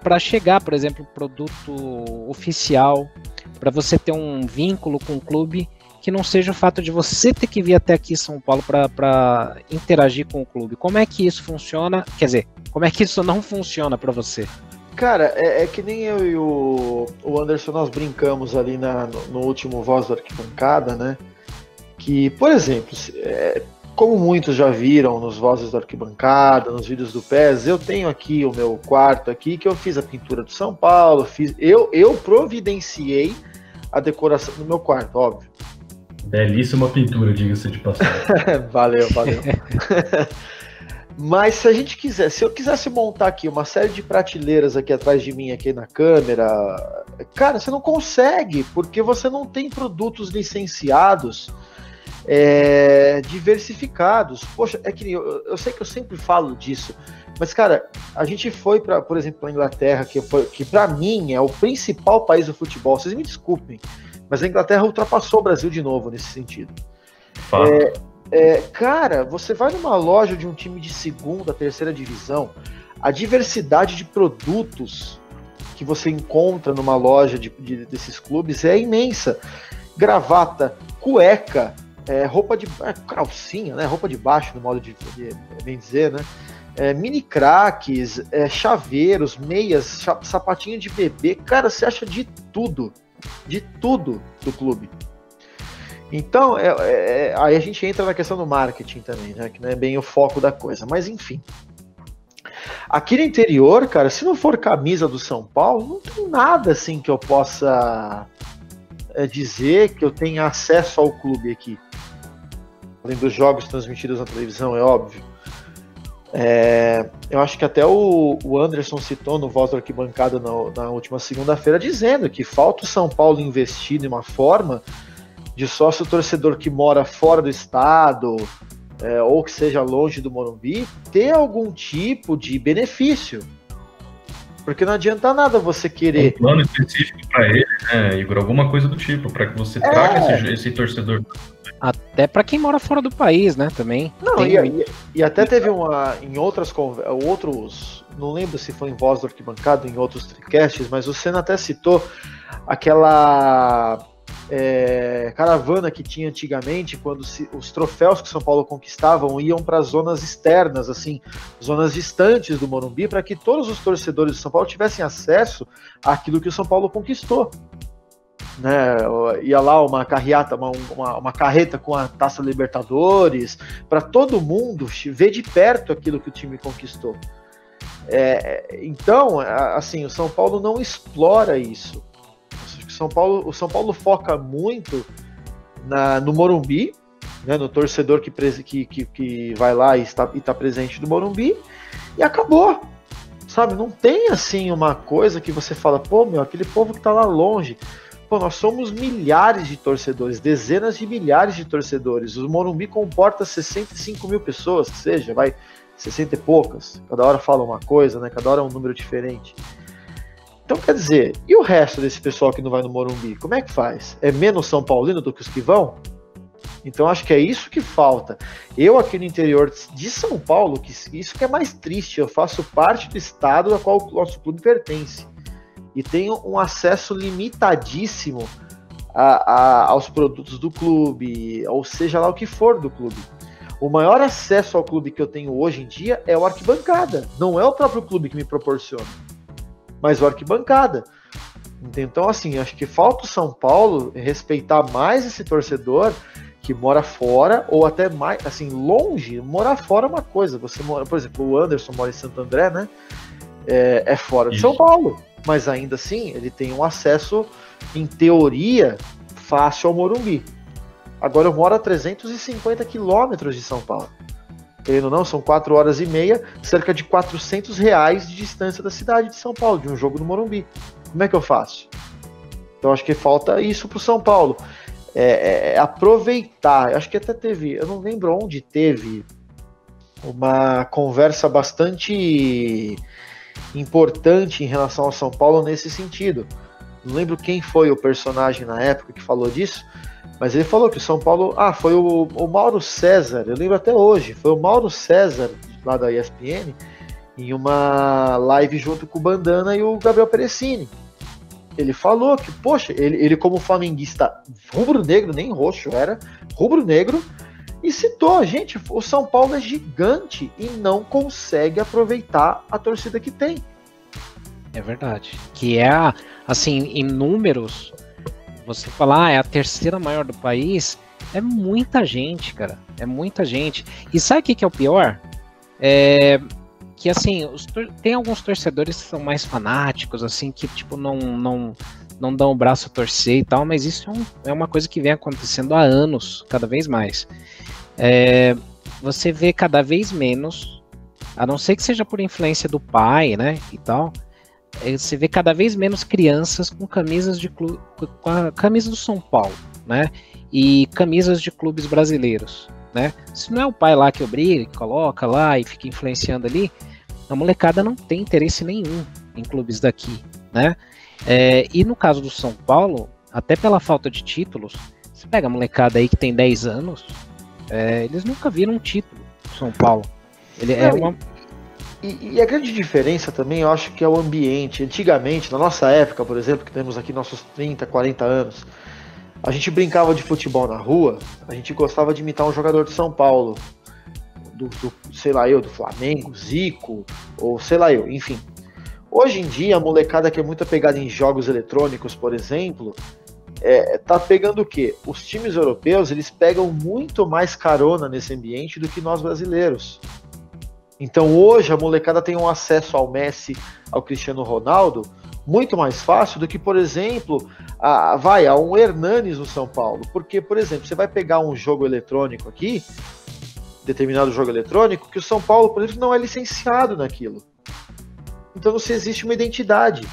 para chegar, por exemplo, produto oficial, para você ter um vínculo com o clube que não seja o fato de você ter que vir até aqui em São Paulo para interagir com o clube. Como é que isso funciona? Quer dizer, como é que isso não funciona para você? Cara, é que nem eu e o Anderson, nós brincamos ali no último Voz da Arquibancada, né? Que, por exemplo, como muitos já viram nos Vozes da Arquibancada, nos vídeos do PES, eu tenho aqui o meu quarto aqui, que eu fiz a pintura do São Paulo, eu providenciei a decoração do meu quarto, óbvio. Belíssima pintura, diga-se de passagem. Valeu. Mas se eu quisesse montar aqui uma série de prateleiras aqui atrás de mim, aqui na câmera, cara, você não consegue, porque você não tem produtos licenciados diversificados. Poxa, é que eu sei que eu sempre falo disso, mas, cara, a gente foi, por exemplo, para a Inglaterra, que para mim é o principal país do futebol, vocês me desculpem, mas a Inglaterra ultrapassou o Brasil de novo nesse sentido. Cara, você vai numa loja de um time de segunda, terceira divisão, a diversidade de produtos que você encontra numa loja desses clubes é imensa. Gravata, cueca, roupa de calcinha, né? Roupa de baixo, no modo de bem dizer, né? Mini craques, chaveiros, meias, sapatinho de bebê. Cara, você acha de tudo do clube. Então, aí a gente entra na questão do marketing também, né? Que não é bem o foco da coisa, mas enfim. Aqui no interior, cara, se não for camisa do São Paulo, não tem nada assim que eu possa dizer que eu tenha acesso ao clube aqui. Além dos jogos transmitidos na televisão, é óbvio. Eu acho que até o Anderson citou no Voz da Arquibancada na última segunda-feira, dizendo que falta o São Paulo investir de uma forma de sócio torcedor que mora fora do estado, ou que seja longe do Morumbi, ter algum tipo de benefício. Porque não adianta nada você querer... Um plano específico para ele, né, Igor? Alguma coisa do tipo, para que você traga esse torcedor. Até para quem mora fora do país, né, também. Não, e até teve em outros, não lembro se foi em Voz do Arquibancada, em outros tricasts, mas o Senna até citou aquela caravana que tinha antigamente, quando os troféus que o São Paulo conquistavam iam para zonas externas, assim, zonas distantes do Morumbi, para que todos os torcedores do São Paulo tivessem acesso àquilo que o São Paulo conquistou. Né, ia lá uma carreata, uma carreta com a Taça Libertadores, para todo mundo ver de perto aquilo que o time conquistou. Então, assim, o São Paulo não explora isso. O São Paulo foca muito no Morumbi, né, no torcedor que vai lá e está presente no Morumbi, e acabou. Sabe, não tem assim uma coisa que você fala, pô, meu, aquele povo que está lá longe. Pô, nós somos milhares de torcedores, dezenas de milhares de torcedores. O Morumbi comporta 65 mil pessoas, que seja, vai 60 e poucas. Cada hora fala uma coisa, né? Cada hora é um número diferente. Então, quer dizer, e o resto desse pessoal que não vai no Morumbi? Como é que faz? É menos São Paulino do que os que vão? Então, acho que é isso que falta. Eu aqui no interior de São Paulo, isso que é mais triste, eu faço parte do estado a qual o nosso clube pertence. E tenho um acesso limitadíssimo aos produtos do clube, ou seja lá o que for do clube. O maior acesso ao clube que eu tenho hoje em dia é o Arquibancada. Não é o próprio clube que me proporciona, mas o Arquibancada. Então, assim, acho que falta o São Paulo respeitar mais esse torcedor que mora fora, ou até mais, assim, longe. Morar fora é uma coisa. Você mora, por exemplo, o Anderson mora em Santo André, né? É fora de São Paulo. Mas ainda assim, ele tem um acesso, em teoria, fácil ao Morumbi. Agora eu moro a 350 quilômetros de São Paulo. Querendo ou não, são 4 horas e meia, cerca de R$400 de distância da cidade de São Paulo, de um jogo no Morumbi. Como é que eu faço? Então acho que falta isso pro São Paulo. Aproveitar, acho que até teve, eu não lembro onde teve, uma conversa bastante importante em relação ao São Paulo nesse sentido. Não lembro quem foi o personagem na época que falou disso, mas ele falou que o São Paulo... foi o Mauro César, eu lembro até hoje, foi o Mauro César, lá da ESPN, em uma live junto com o Bandana e o Gabriel Perecini. Ele falou que, poxa, ele como flamenguista rubro-negro, nem roxo era, rubro-negro, e citou, gente, o São Paulo é gigante e não consegue aproveitar a torcida que tem. É verdade. Que é, assim, em números, você falar, é a terceira maior do país, é muita gente, cara. É muita gente. E sabe o que é o pior? Que, assim, tem alguns torcedores que são mais fanáticos, assim, que, tipo, não dão o braço a torcer e tal, mas isso é uma coisa que vem acontecendo há anos, cada vez mais. Você vê cada vez menos, a não ser que seja por influência do pai, né, e tal, você vê cada vez menos crianças com camisas com a camisa do São Paulo, né, e camisas de clubes brasileiros, né. Se não é o pai lá que obriga, que coloca lá e fica influenciando ali, a molecada não tem interesse nenhum em clubes daqui, né. E no caso do São Paulo, até pela falta de títulos, você pega a molecada aí que tem 10 anos, eles nunca viram um título do São Paulo. E a grande diferença também, eu acho que é o ambiente. Antigamente, na nossa época, por exemplo, que temos aqui nossos 30, 40 anos, a gente brincava de futebol na rua, a gente gostava de imitar um jogador de São Paulo, sei lá eu, do Flamengo, Zico, ou sei lá eu, enfim. Hoje em dia, a molecada que é muito apegada em jogos eletrônicos, por exemplo, tá pegando o quê? Os times europeus, eles pegam muito mais carona nesse ambiente do que nós brasileiros. Então hoje a molecada tem um acesso ao Messi, ao Cristiano Ronaldo, muito mais fácil do que, por exemplo, a um Hernanes no São Paulo. Porque, por exemplo, você vai pegar um jogo eletrônico aqui, determinado jogo eletrônico, que o São Paulo, por exemplo, não é licenciado naquilo. Então não se existe uma identidade.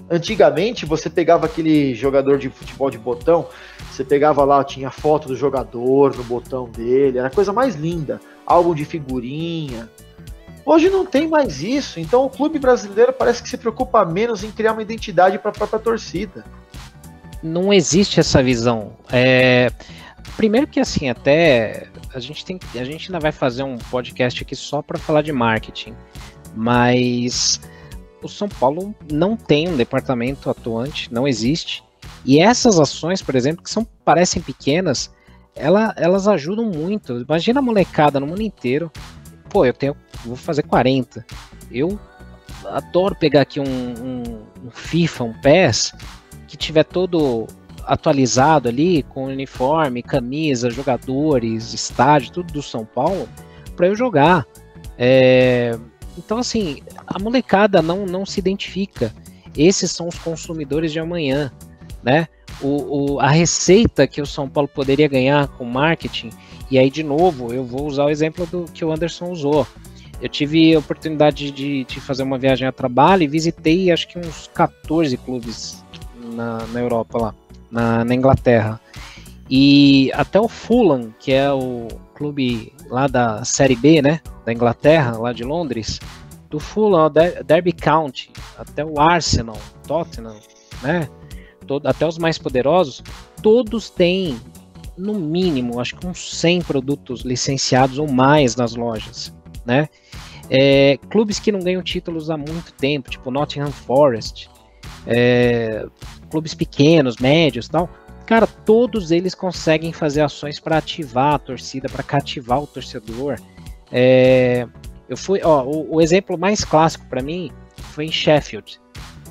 Antigamente, você pegava aquele jogador de futebol de botão, você pegava lá, tinha foto do jogador no botão dele, era a coisa mais linda, álbum de figurinha. Hoje não tem mais isso, então o clube brasileiro parece que se preocupa menos em criar uma identidade para a própria torcida. Não existe essa visão. Primeiro que, assim, até a gente ainda vai fazer um podcast aqui só para falar de marketing, mas o São Paulo não tem um departamento atuante, não existe. E essas ações, por exemplo, que parecem pequenas, elas ajudam muito. Imagina a molecada no mundo inteiro. Pô, vou fazer 40. Eu adoro pegar aqui um FIFA, um PES, que tiver todo atualizado ali, com uniforme, camisa, jogadores, estádio, tudo do São Paulo, para eu jogar. Então, assim, a molecada não se identifica. Esses são os consumidores de amanhã, né? A receita que o São Paulo poderia ganhar com marketing, e aí, de novo, eu vou usar o exemplo que o Anderson usou. Eu tive a oportunidade de fazer uma viagem a trabalho e visitei, acho que uns 14 clubes na Europa, lá, na Inglaterra. E até o Fulham, que é o clube lá da Série B, né, da Inglaterra, lá de Londres, do Fulham, Derby County, até o Arsenal, Tottenham, né, até os mais poderosos, todos têm, no mínimo, acho que uns 100 produtos licenciados ou mais nas lojas, né. Clubes que não ganham títulos há muito tempo, tipo Nottingham Forest, clubes pequenos, médios e tal, cara, todos eles conseguem fazer ações para ativar a torcida, para cativar o torcedor. O exemplo mais clássico para mim foi em Sheffield.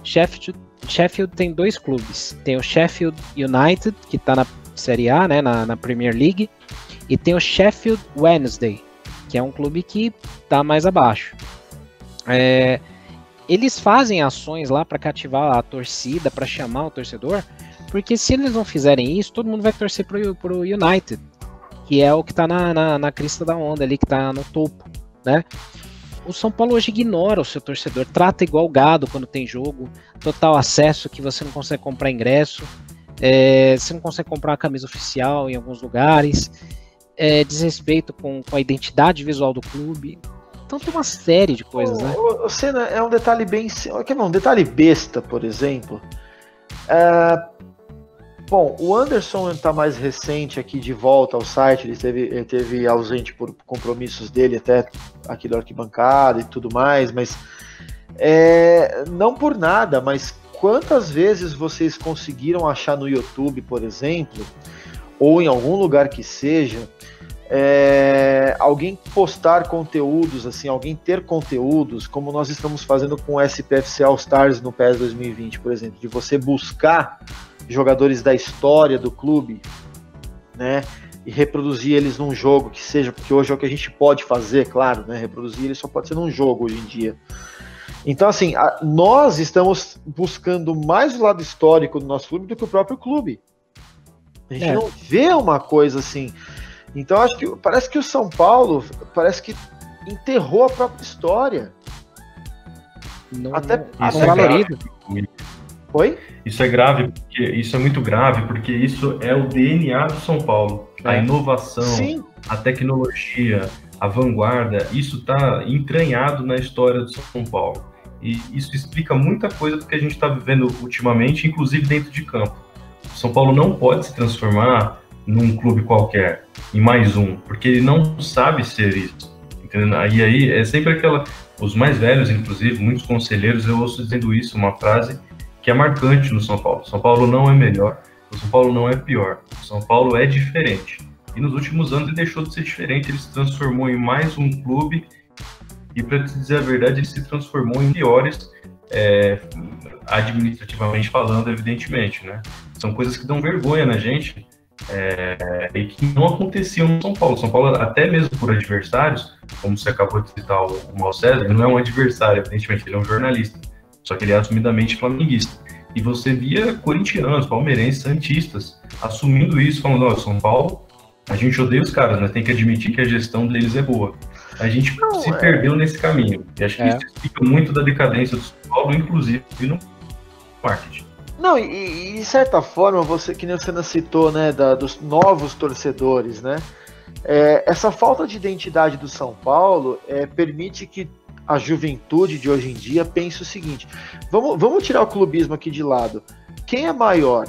Sheffield tem 2 clubes. Tem o Sheffield United, que está na Série A, né, na Premier League, e tem o Sheffield Wednesday, que é um clube que está mais abaixo. Eles fazem ações lá para cativar a torcida, para chamar o torcedor, porque se eles não fizerem isso, todo mundo vai torcer pro United, que é o que está na crista da onda ali, que está no topo, né? O São Paulo hoje ignora o seu torcedor, trata igual gado quando tem jogo, total acesso que você não consegue comprar ingresso, você não consegue comprar a camisa oficial em alguns lugares, desrespeito com a identidade visual do clube. Então tem uma série de coisas, né? O Senna, é um detalhe um detalhe besta, por exemplo. Bom, o Anderson está mais recente aqui de volta ao site, ele teve ausente por compromissos dele, até aqui da arquibancada e tudo mais, mas não por nada, mas quantas vezes vocês conseguiram achar no YouTube, por exemplo, ou em algum lugar que seja, alguém postar conteúdos, assim, alguém ter conteúdos, como nós estamos fazendo com o SPFC All Stars no PES 2020, por exemplo, de você buscar jogadores da história do clube, né, e reproduzir eles num jogo que seja, porque hoje é o que a gente pode fazer, claro, né, reproduzir eles só pode ser num jogo hoje em dia. Então, assim, nós estamos buscando mais o lado histórico do nosso clube do que o próprio clube. A gente não vê uma coisa assim. Então, acho que parece que o São Paulo parece que enterrou a própria história. Até valoriza. Oi? Isso é grave, porque isso é muito grave, porque isso é o DNA do São Paulo. A inovação, sim, a tecnologia, a vanguarda, isso está entranhado na história do São Paulo. E isso explica muita coisa do que a gente está vivendo ultimamente, inclusive dentro de campo. O São Paulo não pode se transformar num clube qualquer, em mais um, porque ele não sabe ser isso. Entendeu? E aí é sempre aquela... Os mais velhos, inclusive, muitos conselheiros, eu ouço dizendo isso, uma frase que é marcante no São Paulo. São Paulo não é melhor, o São Paulo não é pior. O São Paulo é diferente. E nos últimos anos ele deixou de ser diferente, ele se transformou em mais um clube e, para te dizer a verdade, ele se transformou em piores, administrativamente falando, evidentemente, né? São coisas que dão vergonha na gente e que não aconteciam no São Paulo. São Paulo, até mesmo por adversários, como você acabou de citar o Mauro César, ele não é um adversário, evidentemente, ele é um jornalista, só que ele é assumidamente flamenguista. E você via corintianos, palmeirenses, santistas assumindo isso, falando, ó, São Paulo, a gente odeia os caras, mas tem que admitir que a gestão deles é boa. A gente se perdeu nesse caminho. E acho que isso explica muito da decadência do São Paulo, inclusive no marketing. Não, e de certa forma, você, que nem você citou, né, dos novos torcedores, né? Essa falta de identidade do São Paulo permite que a juventude de hoje em dia pense o seguinte: vamos tirar o clubismo aqui de lado. Quem é maior?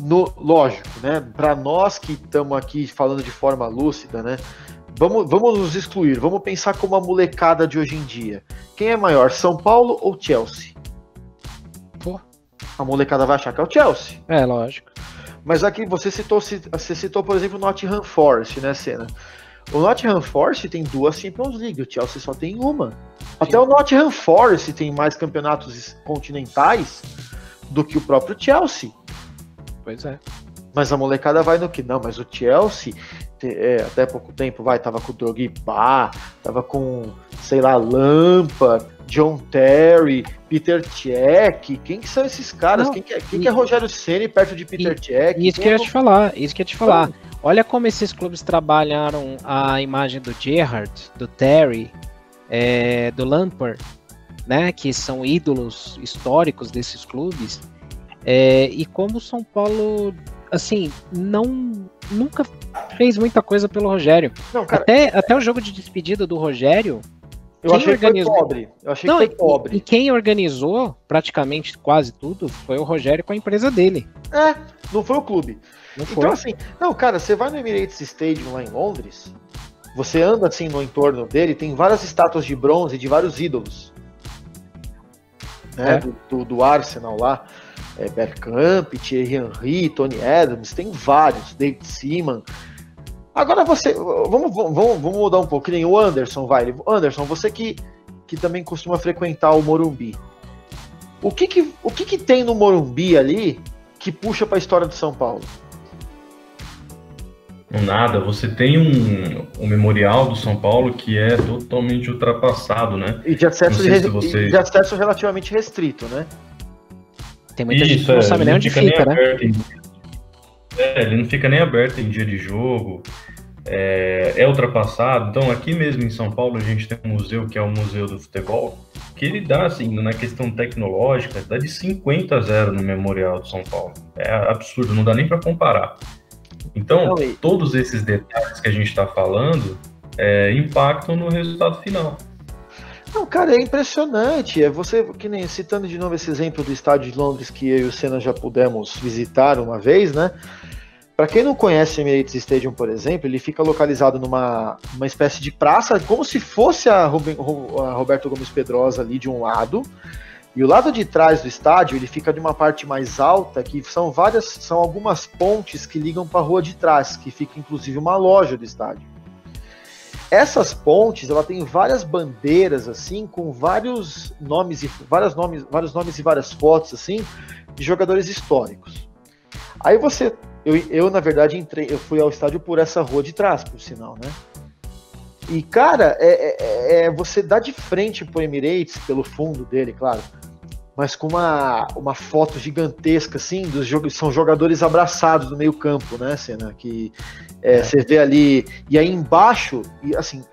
Lógico, né? Para nós que estamos aqui falando de forma lúcida, né? Vamos nos excluir, vamos pensar como a molecada de hoje em dia. Quem é maior, São Paulo ou Chelsea? Pô. A molecada vai achar que é o Chelsea. Lógico. Mas aqui você citou, por exemplo, o Nottingham Forest, né, Senna? O Nottingham Forest tem 2 Champions League, o Chelsea só tem uma. Sim. Até o Nottingham Forest tem mais campeonatos continentais do que o próprio Chelsea. Pois é. Mas a molecada vai no que? Não, mas o Chelsea, até pouco tempo, tava com o Drogba, tava com, sei lá, Lampard, John Terry, Peter Cech. Quem que são esses caras? Não, quem que é Rogério Ceni perto de Peter Cech? Isso que eu ia te falar. Olha como esses clubes trabalharam a imagem do Gerrard, do Terry, do Lampard, né, que são ídolos históricos desses clubes. E como o São Paulo, assim, nunca fez muita coisa pelo Rogério. Não, cara, até o jogo de despedida do Rogério, eu achei que foi pobre. Que foi pobre. E quem organizou praticamente quase tudo foi o Rogério com a empresa dele. Não foi o clube. Então, assim, cara, você vai no Emirates Stadium lá em Londres, você anda assim no entorno dele, tem várias estátuas de bronze de vários ídolos, né, do Arsenal lá. Bergkamp, Thierry Henry, Tony Adams, tem vários, David Seaman. Agora vamos mudar um pouco, que nem o Anderson, Anderson, você que também costuma frequentar o Morumbi. O que tem no Morumbi ali que puxa para a história do São Paulo? Nada, você tem um memorial do São Paulo que é totalmente ultrapassado, né? E de acesso relativamente restrito, né? Tem muita gente que não sabe nem onde fica, né? Ele não fica nem aberto em dia de jogo, é ultrapassado. Então, aqui mesmo em São Paulo, a gente tem um museu, que é o Museu do Futebol, que ele dá, assim, na questão tecnológica, dá de 50-0 no Memorial do São Paulo. É absurdo, não dá nem para comparar. Então, todos esses detalhes que a gente está falando impactam no resultado final. Não, cara, é impressionante. É você, que nem citando de novo esse exemplo do estádio de Londres que eu e o Senna já pudemos visitar uma vez, né? Para quem não conhece o Emirates Stadium, por exemplo, ele fica localizado numa espécie de praça, como se fosse a Roberto Gomes Pedrosa ali de um lado, e o lado de trás do estádio ele fica de uma parte mais alta, que são algumas pontes que ligam para a rua de trás, que fica inclusive uma loja do estádio. Essas pontes, ela tem várias bandeiras assim, com vários nomes e várias fotos assim de jogadores históricos. Aí eu na verdade eu fui ao estádio por essa rua de trás, por sinal, né? E cara, você dá de frente pro Emirates, pelo fundo dele, claro, mas com uma foto gigantesca assim, são jogadores abraçados no meio campo, né, Senna? Que você vê ali, e aí embaixo, e assim,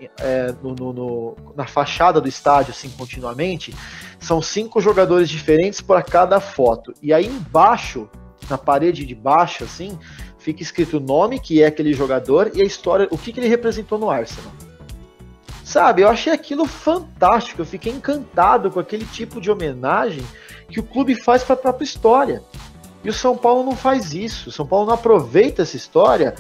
na fachada do estádio, assim, continuamente, são 5 jogadores diferentes para cada foto. E aí embaixo, na parede de baixo, assim, fica escrito o nome que é aquele jogador e a história, o que ele representou no Arsenal. Sabe, eu achei aquilo fantástico, eu fiquei encantado com aquele tipo de homenagem que o clube faz para a própria história. E o São Paulo não faz isso, o São Paulo não aproveita essa história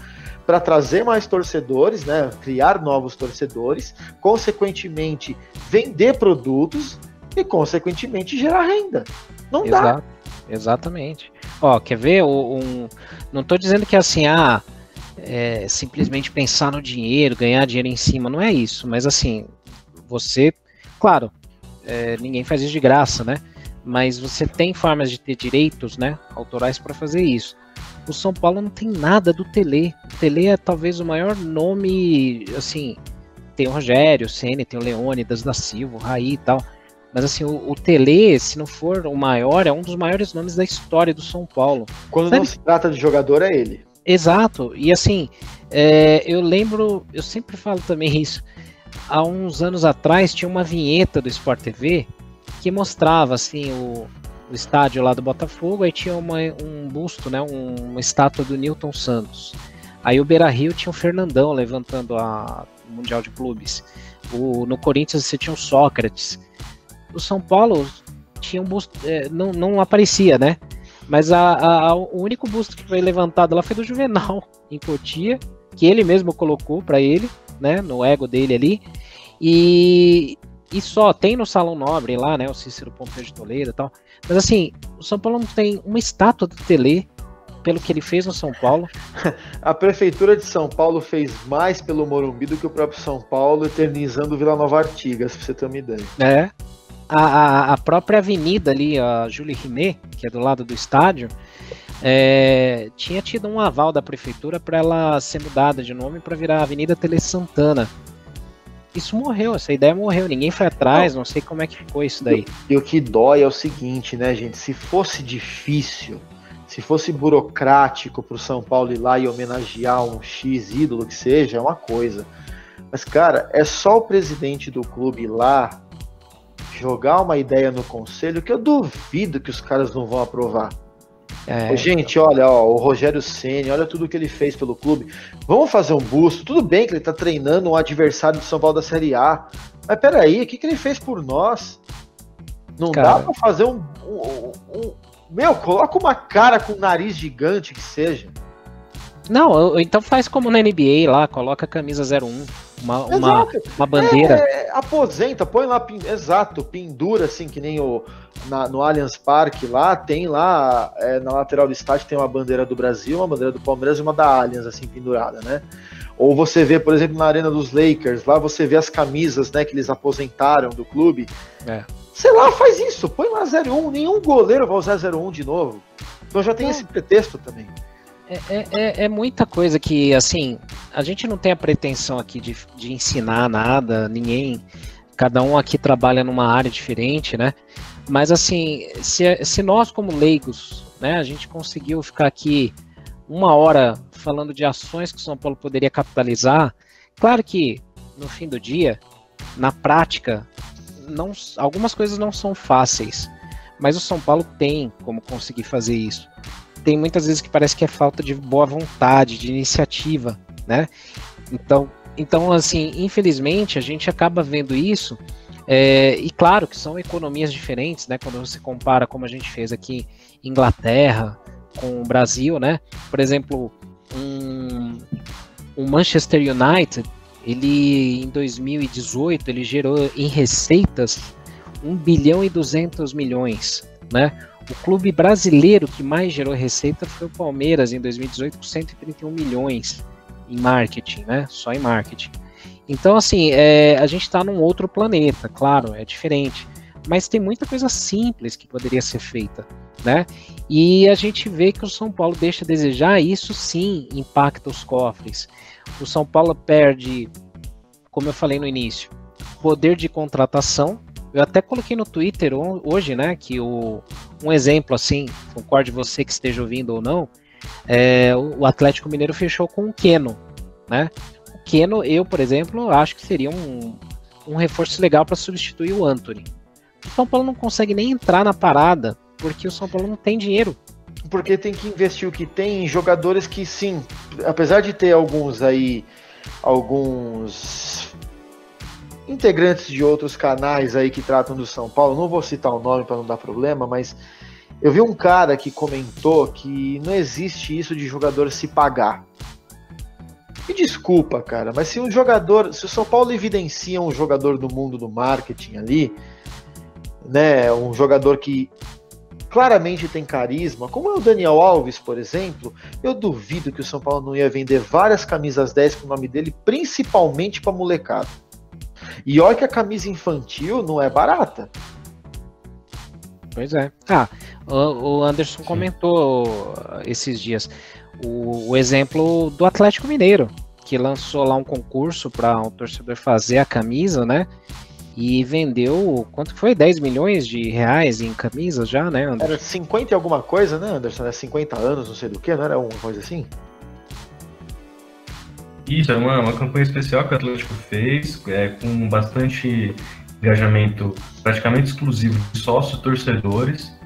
para trazer mais torcedores, né, criar novos torcedores, consequentemente vender produtos e consequentemente gerar renda. Não dá. Exatamente. Ó, quer ver? Não estou dizendo que assim, simplesmente pensar no dinheiro, ganhar dinheiro em cima, não é isso, mas assim, claro, ninguém faz isso de graça, né? Mas você tem formas de ter direitos, né, autorais para fazer isso. O São Paulo não tem nada do Tele. O Tele é talvez o maior nome, assim, tem o Rogério, o Ceni, tem o Leônidas da Silva, o Raí e tal. Mas assim, o Tele, se não for o maior, é um dos maiores nomes da história do São Paulo. Quando não se trata de jogador, é ele. Exato, e assim, eu lembro, eu sempre falo também isso, há uns anos atrás tinha uma vinheta do Sport TV que mostrava assim o estádio lá do Botafogo, aí tinha um busto, né, uma estátua do Newton Santos. Aí o Beira-Rio tinha o Fernandão levantando o Mundial de Clubes. No Corinthians você tinha o Sócrates. O São Paulo tinha um busto, não aparecia, né? Mas o único busto que foi levantado lá foi do Juvenal, em Cotia, que ele mesmo colocou para ele, né, no ego dele ali. E só tem no Salão Nobre lá, né, o Cícero Pompeu de Toledo e tal. Mas assim, o São Paulo não tem uma estátua do Tele pelo que ele fez no São Paulo. A Prefeitura de São Paulo fez mais pelo Morumbi do que o próprio São Paulo, eternizando Vila Nova Artigas, pra você ter uma ideia. A própria avenida ali, a Jules Rimet, que é do lado do estádio, tinha tido um aval da prefeitura para ela ser mudada de nome para virar Avenida Tele Santana. Isso morreu, essa ideia morreu, ninguém foi atrás, não sei como é que ficou isso daí. E o que dói é o seguinte, né, gente? Se fosse difícil, se fosse burocrático pro São Paulo ir lá e homenagear um X ídolo que seja, é uma coisa. Mas, cara, é só o presidente do clube ir lá jogar uma ideia no conselho que eu duvido que os caras não vão aprovar. Gente, olha, o Rogério Ceni, olha tudo que ele fez pelo clube. Vamos fazer um busto. Tudo bem que ele tá treinando um adversário do São Paulo da Série A, mas peraí, o que ele fez por nós? Não dá pra fazer Meu, coloca uma cara com um nariz gigante que seja. Não, então faz como na NBA lá, coloca a camisa 01, uma bandeira. Aposenta, põe lá, exato, pendura assim, que nem no Allianz Parque lá, tem lá, na lateral do estádio tem uma bandeira do Brasil, uma bandeira do Palmeiras e uma da Allianz, assim, pendurada, né? Ou você vê, por exemplo, na Arena dos Lakers, lá você vê as camisas, né, que eles aposentaram do clube. Sei lá, faz isso, põe lá 01, nenhum goleiro vai usar 01 de novo. Então já tem esse pretexto também. É muita coisa que, assim, a gente não tem a pretensão aqui de ensinar nada, cada um aqui trabalha numa área diferente, né? Mas, assim, se nós como leigos, né, a gente conseguiu ficar aqui 1 hora falando de ações que o São Paulo poderia capitalizar, claro que, no fim do dia, na prática, algumas coisas não são fáceis, mas o São Paulo tem como conseguir fazer isso. Tem muitas vezes que parece que é falta de boa vontade, de iniciativa, né? Então assim, infelizmente, a gente acaba vendo isso E claro que são economias diferentes, né? Quando você compara, como a gente fez aqui, Inglaterra com o Brasil, né? Por exemplo, o Manchester United, ele em 2018 ele gerou em receitas 1 bilhão e 200 milhões, né? O clube brasileiro que mais gerou receita foi o Palmeiras em 2018 com 131 milhões em marketing, né? Só em marketing. Então, assim, a gente está num outro planeta, claro, é diferente, mas tem muita coisa simples que poderia ser feita, né? E a gente vê que o São Paulo deixa a desejar, e isso sim impacta os cofres. O São Paulo perde, como eu falei no início, poder de contratação. Eu até coloquei no Twitter hoje, né, que um exemplo assim, concorde você que esteja ouvindo ou não, o Atlético Mineiro fechou com o Keno, né? Keno, eu, por exemplo, acho que seria um reforço legal para substituir o Antony. O São Paulo não consegue nem entrar na parada, porque o São Paulo não tem dinheiro. Porque tem que investir o que tem em jogadores que, sim, apesar de ter alguns integrantes de outros canais aí que tratam do São Paulo, não vou citar o nome para não dar problema, mas eu vi um cara que comentou que não existe isso de jogador se pagar. Me desculpa, cara, mas se o São Paulo evidencia um jogador do mundo do marketing ali, né, um jogador que claramente tem carisma, como é o Daniel Alves, por exemplo, eu duvido que o São Paulo não ia vender várias camisas 10 com o nome dele, principalmente para molecada. E olha que a camisa infantil não é barata. Pois é. O Anderson comentou esses dias o exemplo do Atlético Mineiro, que lançou lá um concurso para um torcedor fazer a camisa, né? E vendeu, quanto foi? 10 milhões de reais em camisas já, né, Anderson? Era 50 e alguma coisa, né, Anderson? Era 50 anos, não sei do que, não era uma coisa assim? Isso, é uma campanha especial que o Atlético fez, com bastante engajamento praticamente exclusivo de sócio-torcedores,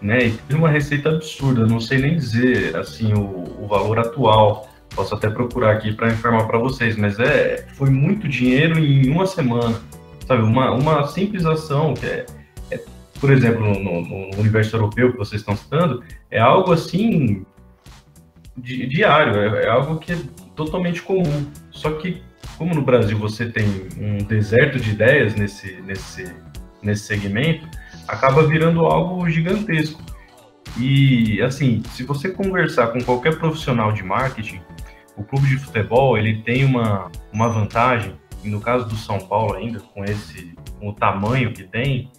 né, e teve uma receita absurda, não sei nem dizer assim o valor atual, posso até procurar aqui para informar para vocês, mas foi muito dinheiro em uma semana, sabe, uma simples ação que por exemplo, no universo europeu que vocês estão citando, é algo assim diário, é algo que é totalmente comum, só que como no Brasil você tem um deserto de ideias nesse segmento, acaba virando algo gigantesco. E, assim, se você conversar com qualquer profissional de marketing, o clube de futebol, ele tem uma vantagem, e no caso do São Paulo ainda, com o tamanho que tem,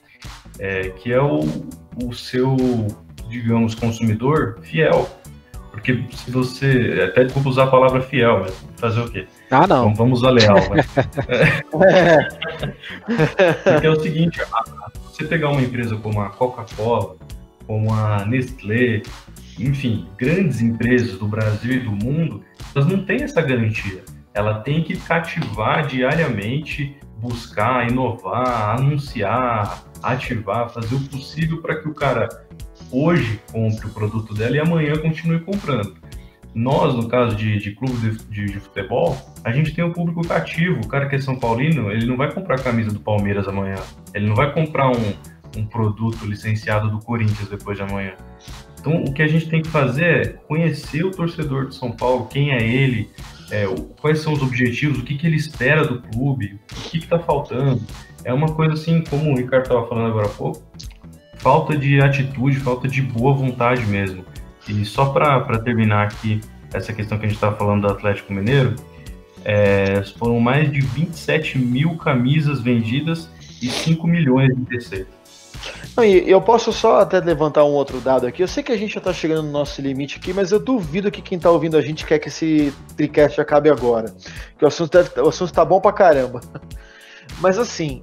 que é o seu, digamos, consumidor fiel. Porque se você, até desculpa usar a palavra fiel, mas fazer o quê? Não. Então, vamos usar leal, né? Porque é o seguinte, você pegar uma empresa como a Coca-Cola, como a Nestlé, enfim, grandes empresas do Brasil e do mundo, elas não têm essa garantia. Ela tem que cativar diariamente, buscar, inovar, anunciar, ativar, fazer o possível para que o cara hoje compre o produto dela e amanhã continue comprando. Nós, no caso de clube de futebol, a gente tem um público cativo. O cara que é São Paulino, ele não vai comprar a camisa do Palmeiras amanhã. Ele não vai comprar um produto licenciado do Corinthians depois de amanhã. Então, o que a gente tem que fazer é conhecer o torcedor de São Paulo, quem é ele, quais são os objetivos, o que ele espera do clube, o que está faltando. É uma coisa assim, como o Ricardo estava falando agora há pouco, falta de atitude, falta de boa vontade mesmo. E só para terminar aqui essa questão que a gente estava falando do Atlético Mineiro, foram mais de 27 mil camisas vendidas e 5 milhões de receita. Eu posso só até levantar um outro dado aqui. Eu sei que a gente já está chegando no nosso limite aqui, mas eu duvido que quem está ouvindo a gente quer que esse TriCast acabe agora. Que o assunto está bom pra caramba. Mas assim,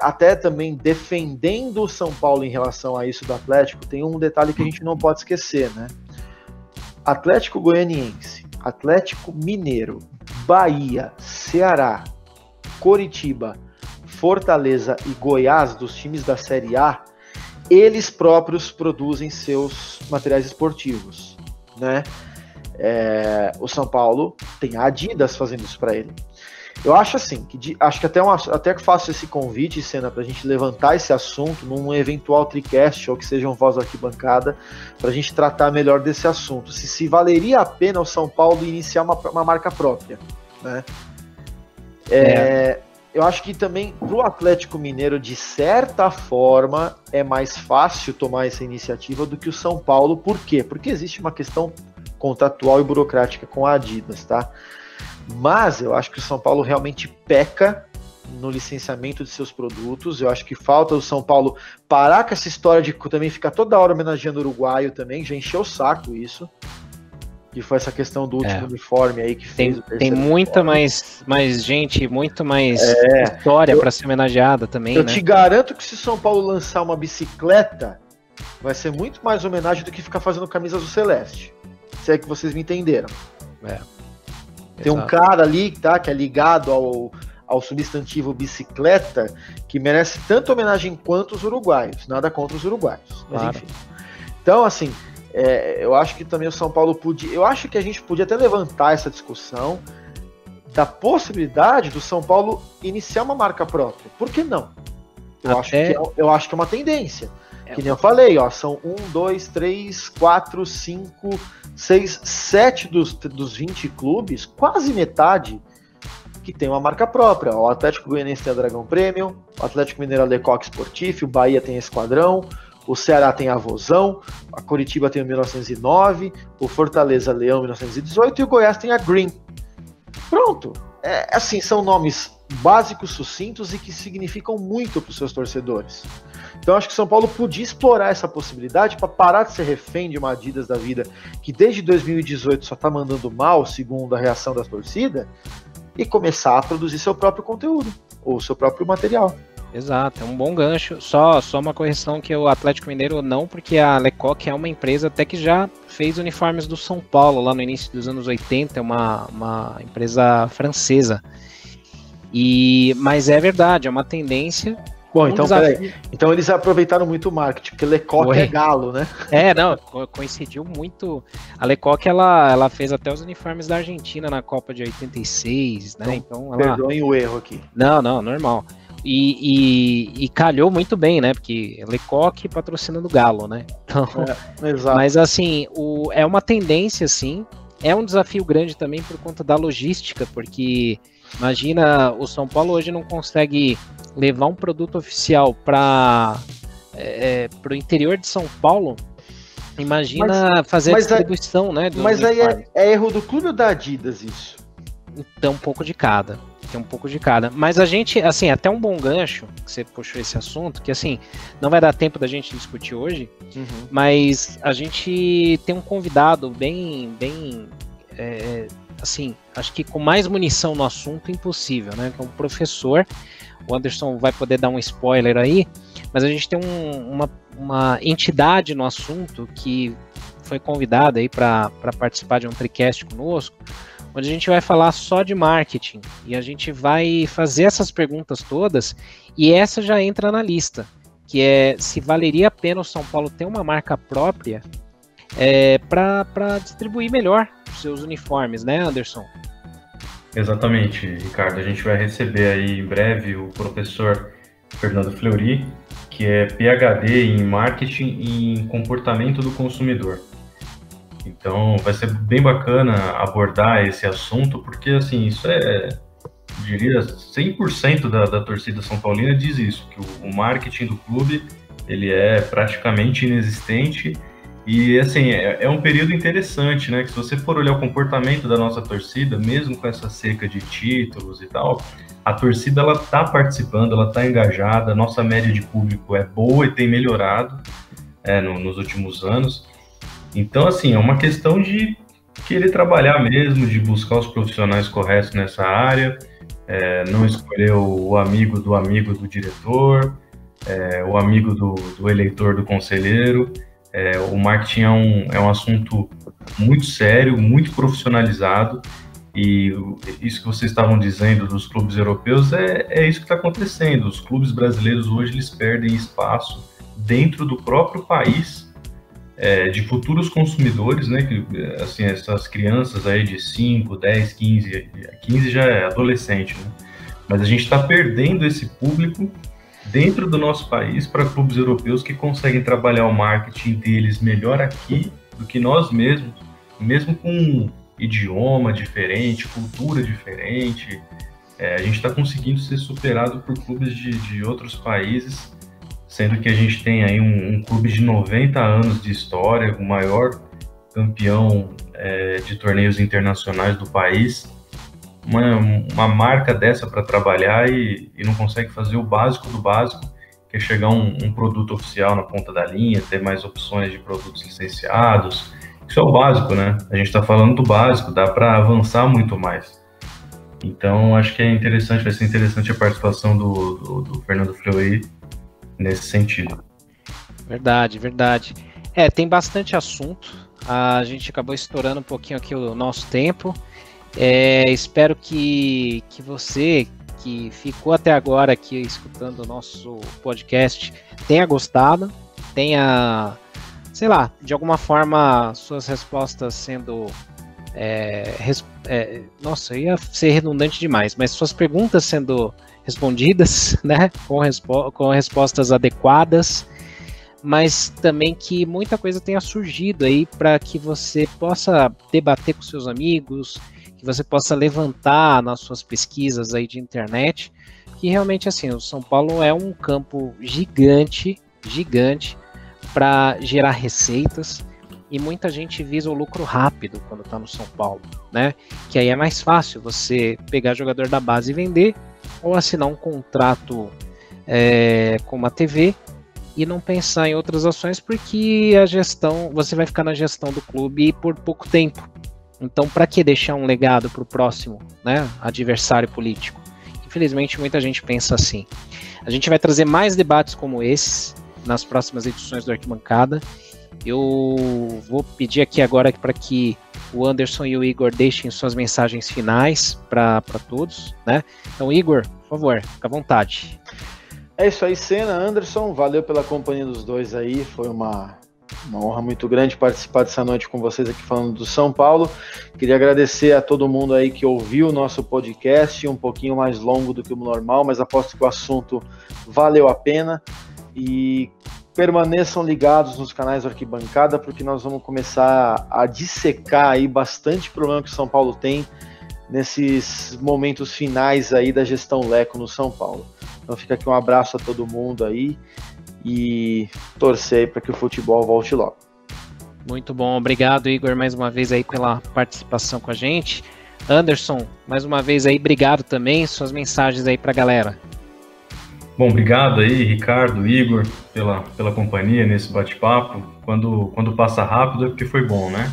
até também defendendo o São Paulo em relação a isso do Atlético, tem um detalhe que a gente não pode esquecer, né? Atlético Goianiense, Atlético Mineiro, Bahia, Ceará, Coritiba, Fortaleza e Goiás, dos times da Série A, eles próprios produzem seus materiais esportivos, né? O São Paulo tem a Adidas fazendo isso para ele. Eu acho assim, acho que até que faço esse convite, Senna, para a gente levantar esse assunto num eventual tricast, ou que seja um Voz da Arquibancada, para a gente tratar melhor desse assunto. Se valeria a pena o São Paulo iniciar uma marca própria, né? Eu acho que também para o Atlético Mineiro, de certa forma, é mais fácil tomar essa iniciativa do que o São Paulo. Por quê? Porque existe uma questão contratual e burocrática com a Adidas, tá? Mas eu acho que o São Paulo realmente peca no licenciamento de seus produtos. Eu acho que falta o São Paulo parar com essa história de também ficar toda hora homenageando o uruguaio também, já encheu o saco isso. Que foi essa questão do último uniforme aí que fez. Tem muita mais gente, muito mais história para ser homenageada também. Eu te garanto que se o São Paulo lançar uma bicicleta, vai ser muito mais homenagem do que ficar fazendo camisa azul celeste. Se é que vocês me entenderam. Tem um cara ali, tá, que é ligado ao substantivo bicicleta, que merece tanto homenagem quanto os uruguaios. Nada contra os uruguaios, mas enfim. Então, assim, eu acho que também o São Paulo podia... Eu acho que a gente podia até levantar essa discussão da possibilidade do São Paulo iniciar uma marca própria. Por que não? Eu acho que é uma tendência. Que nem eu falei, ó, são 1, 2, 3, 4, 5, 6, 7 dos 20 clubes, quase metade, que tem uma marca própria. O Atlético Goianiense tem a Dragão Premium, o Atlético Mineiro a Lecoq Sportif, o Bahia tem a Esquadrão, o Ceará tem a Vozão, a Coritiba tem o 1909, o Fortaleza Leão 1918 e o Goiás tem a Green. Pronto. Assim, são nomes básicos, sucintos e que significam muito para os seus torcedores. Então acho que o São Paulo podia explorar essa possibilidade para parar de ser refém de uma Adidas da vida que desde 2018 só está mandando mal, segundo a reação da torcida, e começar a produzir seu próprio conteúdo, ou seu próprio material. Exato, é um bom gancho. Só uma correção que o Atlético Mineiro não, porque a Lecoq é uma empresa até que já fez uniformes do São Paulo lá no início dos anos 80, é uma empresa francesa. Mas é verdade, é uma tendência. Bom, então peraí. Então eles aproveitaram muito o marketing, porque Lecoq é galo, né? Não, coincidiu muito. A Lecoq, ela fez até os uniformes da Argentina na Copa de 86, né? Então perdoem o erro aqui. Não, normal. E calhou muito bem, né? Porque Lecoq patrocinando o Galo, né? Então, exato. Mas assim, é uma tendência, sim. É um desafio grande também por conta da logística, porque imagina, o São Paulo hoje não consegue levar um produto oficial para o interior de São Paulo. Imagina fazer a distribuição, né? Mas aí é erro do clube ou da Adidas isso? Tem um pouco de cada. Mas a gente, assim, até um bom gancho que você puxou esse assunto, que assim, não vai dar tempo da gente discutir hoje, mas a gente tem um convidado bem, assim, acho que com mais munição no assunto impossível, né? Que é um professor. O Anderson vai poder dar um spoiler aí, mas a gente tem uma entidade no assunto que foi convidada aí para participar de um tricast conosco, onde a gente vai falar só de marketing, e a gente vai fazer essas perguntas todas, e essa já entra na lista, que é se valeria a pena o São Paulo ter uma marca própria para distribuir melhor os seus uniformes, né, Anderson? Exatamente, Ricardo. A gente vai receber aí em breve o professor Fernando Fleury, que é PhD em marketing e em comportamento do consumidor. Então vai ser bem bacana abordar esse assunto, porque assim, isso diria, 100% da torcida São Paulina diz isso, que o marketing do clube ele é praticamente inexistente. E assim, é um período interessante, né? Que se você for olhar o comportamento da nossa torcida, mesmo com essa seca de títulos e tal, a torcida ela tá participando, ela tá engajada, a nossa média de público é boa e tem melhorado nos últimos anos. Então, assim, é uma questão de querer trabalhar mesmo, de buscar os profissionais corretos nessa área, não escolher o amigo do diretor, o amigo do eleitor do conselheiro. O marketing é um assunto muito sério, muito profissionalizado, e isso que vocês estavam dizendo dos clubes europeus é isso que está acontecendo. Os clubes brasileiros hoje eles perdem espaço dentro do próprio país de futuros consumidores, né, que, assim, essas crianças aí de 5, 10, 15 já é adolescente, né? Mas a gente está perdendo esse público dentro do nosso país para clubes europeus que conseguem trabalhar o marketing deles melhor aqui do que nós mesmos, mesmo com idioma diferente, cultura diferente. A gente está conseguindo ser superado por clubes de outros países, sendo que a gente tem aí um clube de 90 anos de história, o maior campeão de torneios internacionais do país. Uma marca dessa para trabalhar e não consegue fazer o básico do básico, que é chegar um produto oficial na ponta da linha, ter mais opções de produtos licenciados. Isso é o básico, né? A gente está falando do básico, dá para avançar muito mais. Então, acho que vai ser interessante a participação do Fernando Fleury nesse sentido. Verdade. Tem bastante assunto. A gente acabou estourando um pouquinho aqui o nosso tempo. Espero que você que ficou até agora aqui escutando o nosso podcast tenha gostado, tenha, sei lá, de alguma forma suas respostas sendo nossa, ia ser redundante demais, mas suas perguntas sendo respondidas, né, com respostas adequadas, mas também que muita coisa tenha surgido aí para que você possa debater com seus amigos, que você possa levantar nas suas pesquisas aí de internet, que realmente, assim, o São Paulo é um campo gigante para gerar receitas, e muita gente visa o lucro rápido quando está no São Paulo, né? Que aí é mais fácil você pegar jogador da base e vender, ou assinar um contrato com uma TV e não pensar em outras ações, porque você vai ficar na gestão do clube por pouco tempo. Então, para que deixar um legado para o próximo, né, adversário político? Infelizmente, muita gente pensa assim. A gente vai trazer mais debates como esses nas próximas edições do Arquibancada. Eu vou pedir aqui agora para que o Anderson e o Igor deixem suas mensagens finais para todos, né? Então, Igor, por favor, fica à vontade. É isso aí, Senna, Anderson, valeu pela companhia dos dois aí, foi uma honra muito grande participar dessa noite com vocês aqui falando do São Paulo. Queria agradecer a todo mundo aí que ouviu o nosso podcast, um pouquinho mais longo do que o normal, mas aposto que o assunto valeu a pena. E permaneçam ligados nos canais do Arquibancada, porque nós vamos começar a dissecar aí bastante problema que o São Paulo tem nesses momentos finais aí da gestão Leco no São Paulo. Então fica aqui um abraço a todo mundo aí e torcer para que o futebol volte logo. Muito bom, obrigado, Igor, mais uma vez aí pela participação com a gente. Anderson, mais uma vez aí, obrigado também, suas mensagens aí para a galera. Bom, obrigado aí, Ricardo, Igor, pela companhia nesse bate-papo. Quando passa rápido é porque foi bom, né?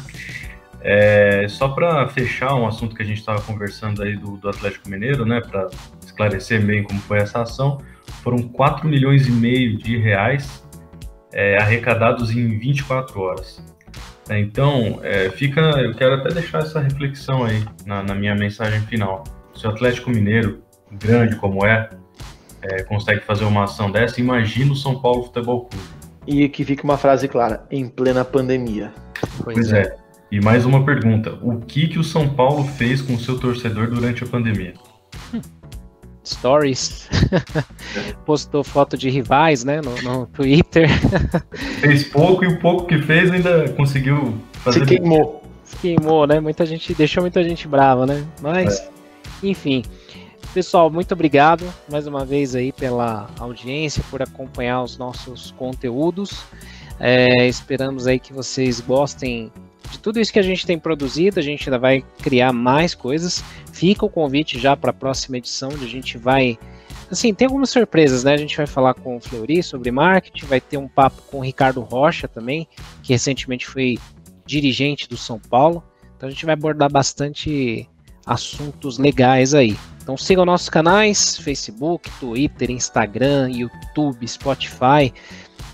Só para fechar um assunto que a gente estava conversando aí do Atlético Mineiro, né, para esclarecer bem como foi essa ação, foram 4,5 milhões de reais arrecadados em 24 horas. Então, eu quero até deixar essa reflexão aí na minha mensagem final. Se o Atlético Mineiro, grande como consegue fazer uma ação dessa, imagina o São Paulo Futebol Clube. E que fique uma frase clara, em plena pandemia. Pois é. E mais uma pergunta, o que o São Paulo fez com o seu torcedor durante a pandemia? Stories, postou foto de rivais, né, no Twitter. Fez pouco e o pouco que fez ainda conseguiu fazer. Se queimou, né, deixou muita gente brava, né, mas, enfim. Pessoal, muito obrigado mais uma vez aí pela audiência, por acompanhar os nossos conteúdos. Esperamos aí que vocês gostem de tudo isso que a gente tem produzido. A gente ainda vai criar mais coisas. Fica o convite já para a próxima edição, onde a gente vai... Assim, tem algumas surpresas, né? A gente vai falar com o Fleury sobre marketing, vai ter um papo com o Ricardo Rocha também, que recentemente foi dirigente do São Paulo. Então a gente vai abordar bastante assuntos legais aí. Então sigam nossos canais, Facebook, Twitter, Instagram, YouTube, Spotify.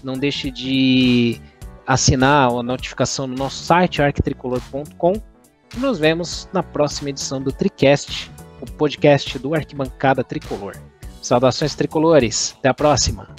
Não deixe de assinar a notificação no nosso site, arquitricolor.com. E nos vemos na próxima edição do TriCast, o podcast do Arquibancada Tricolor. Saudações tricolores, até a próxima!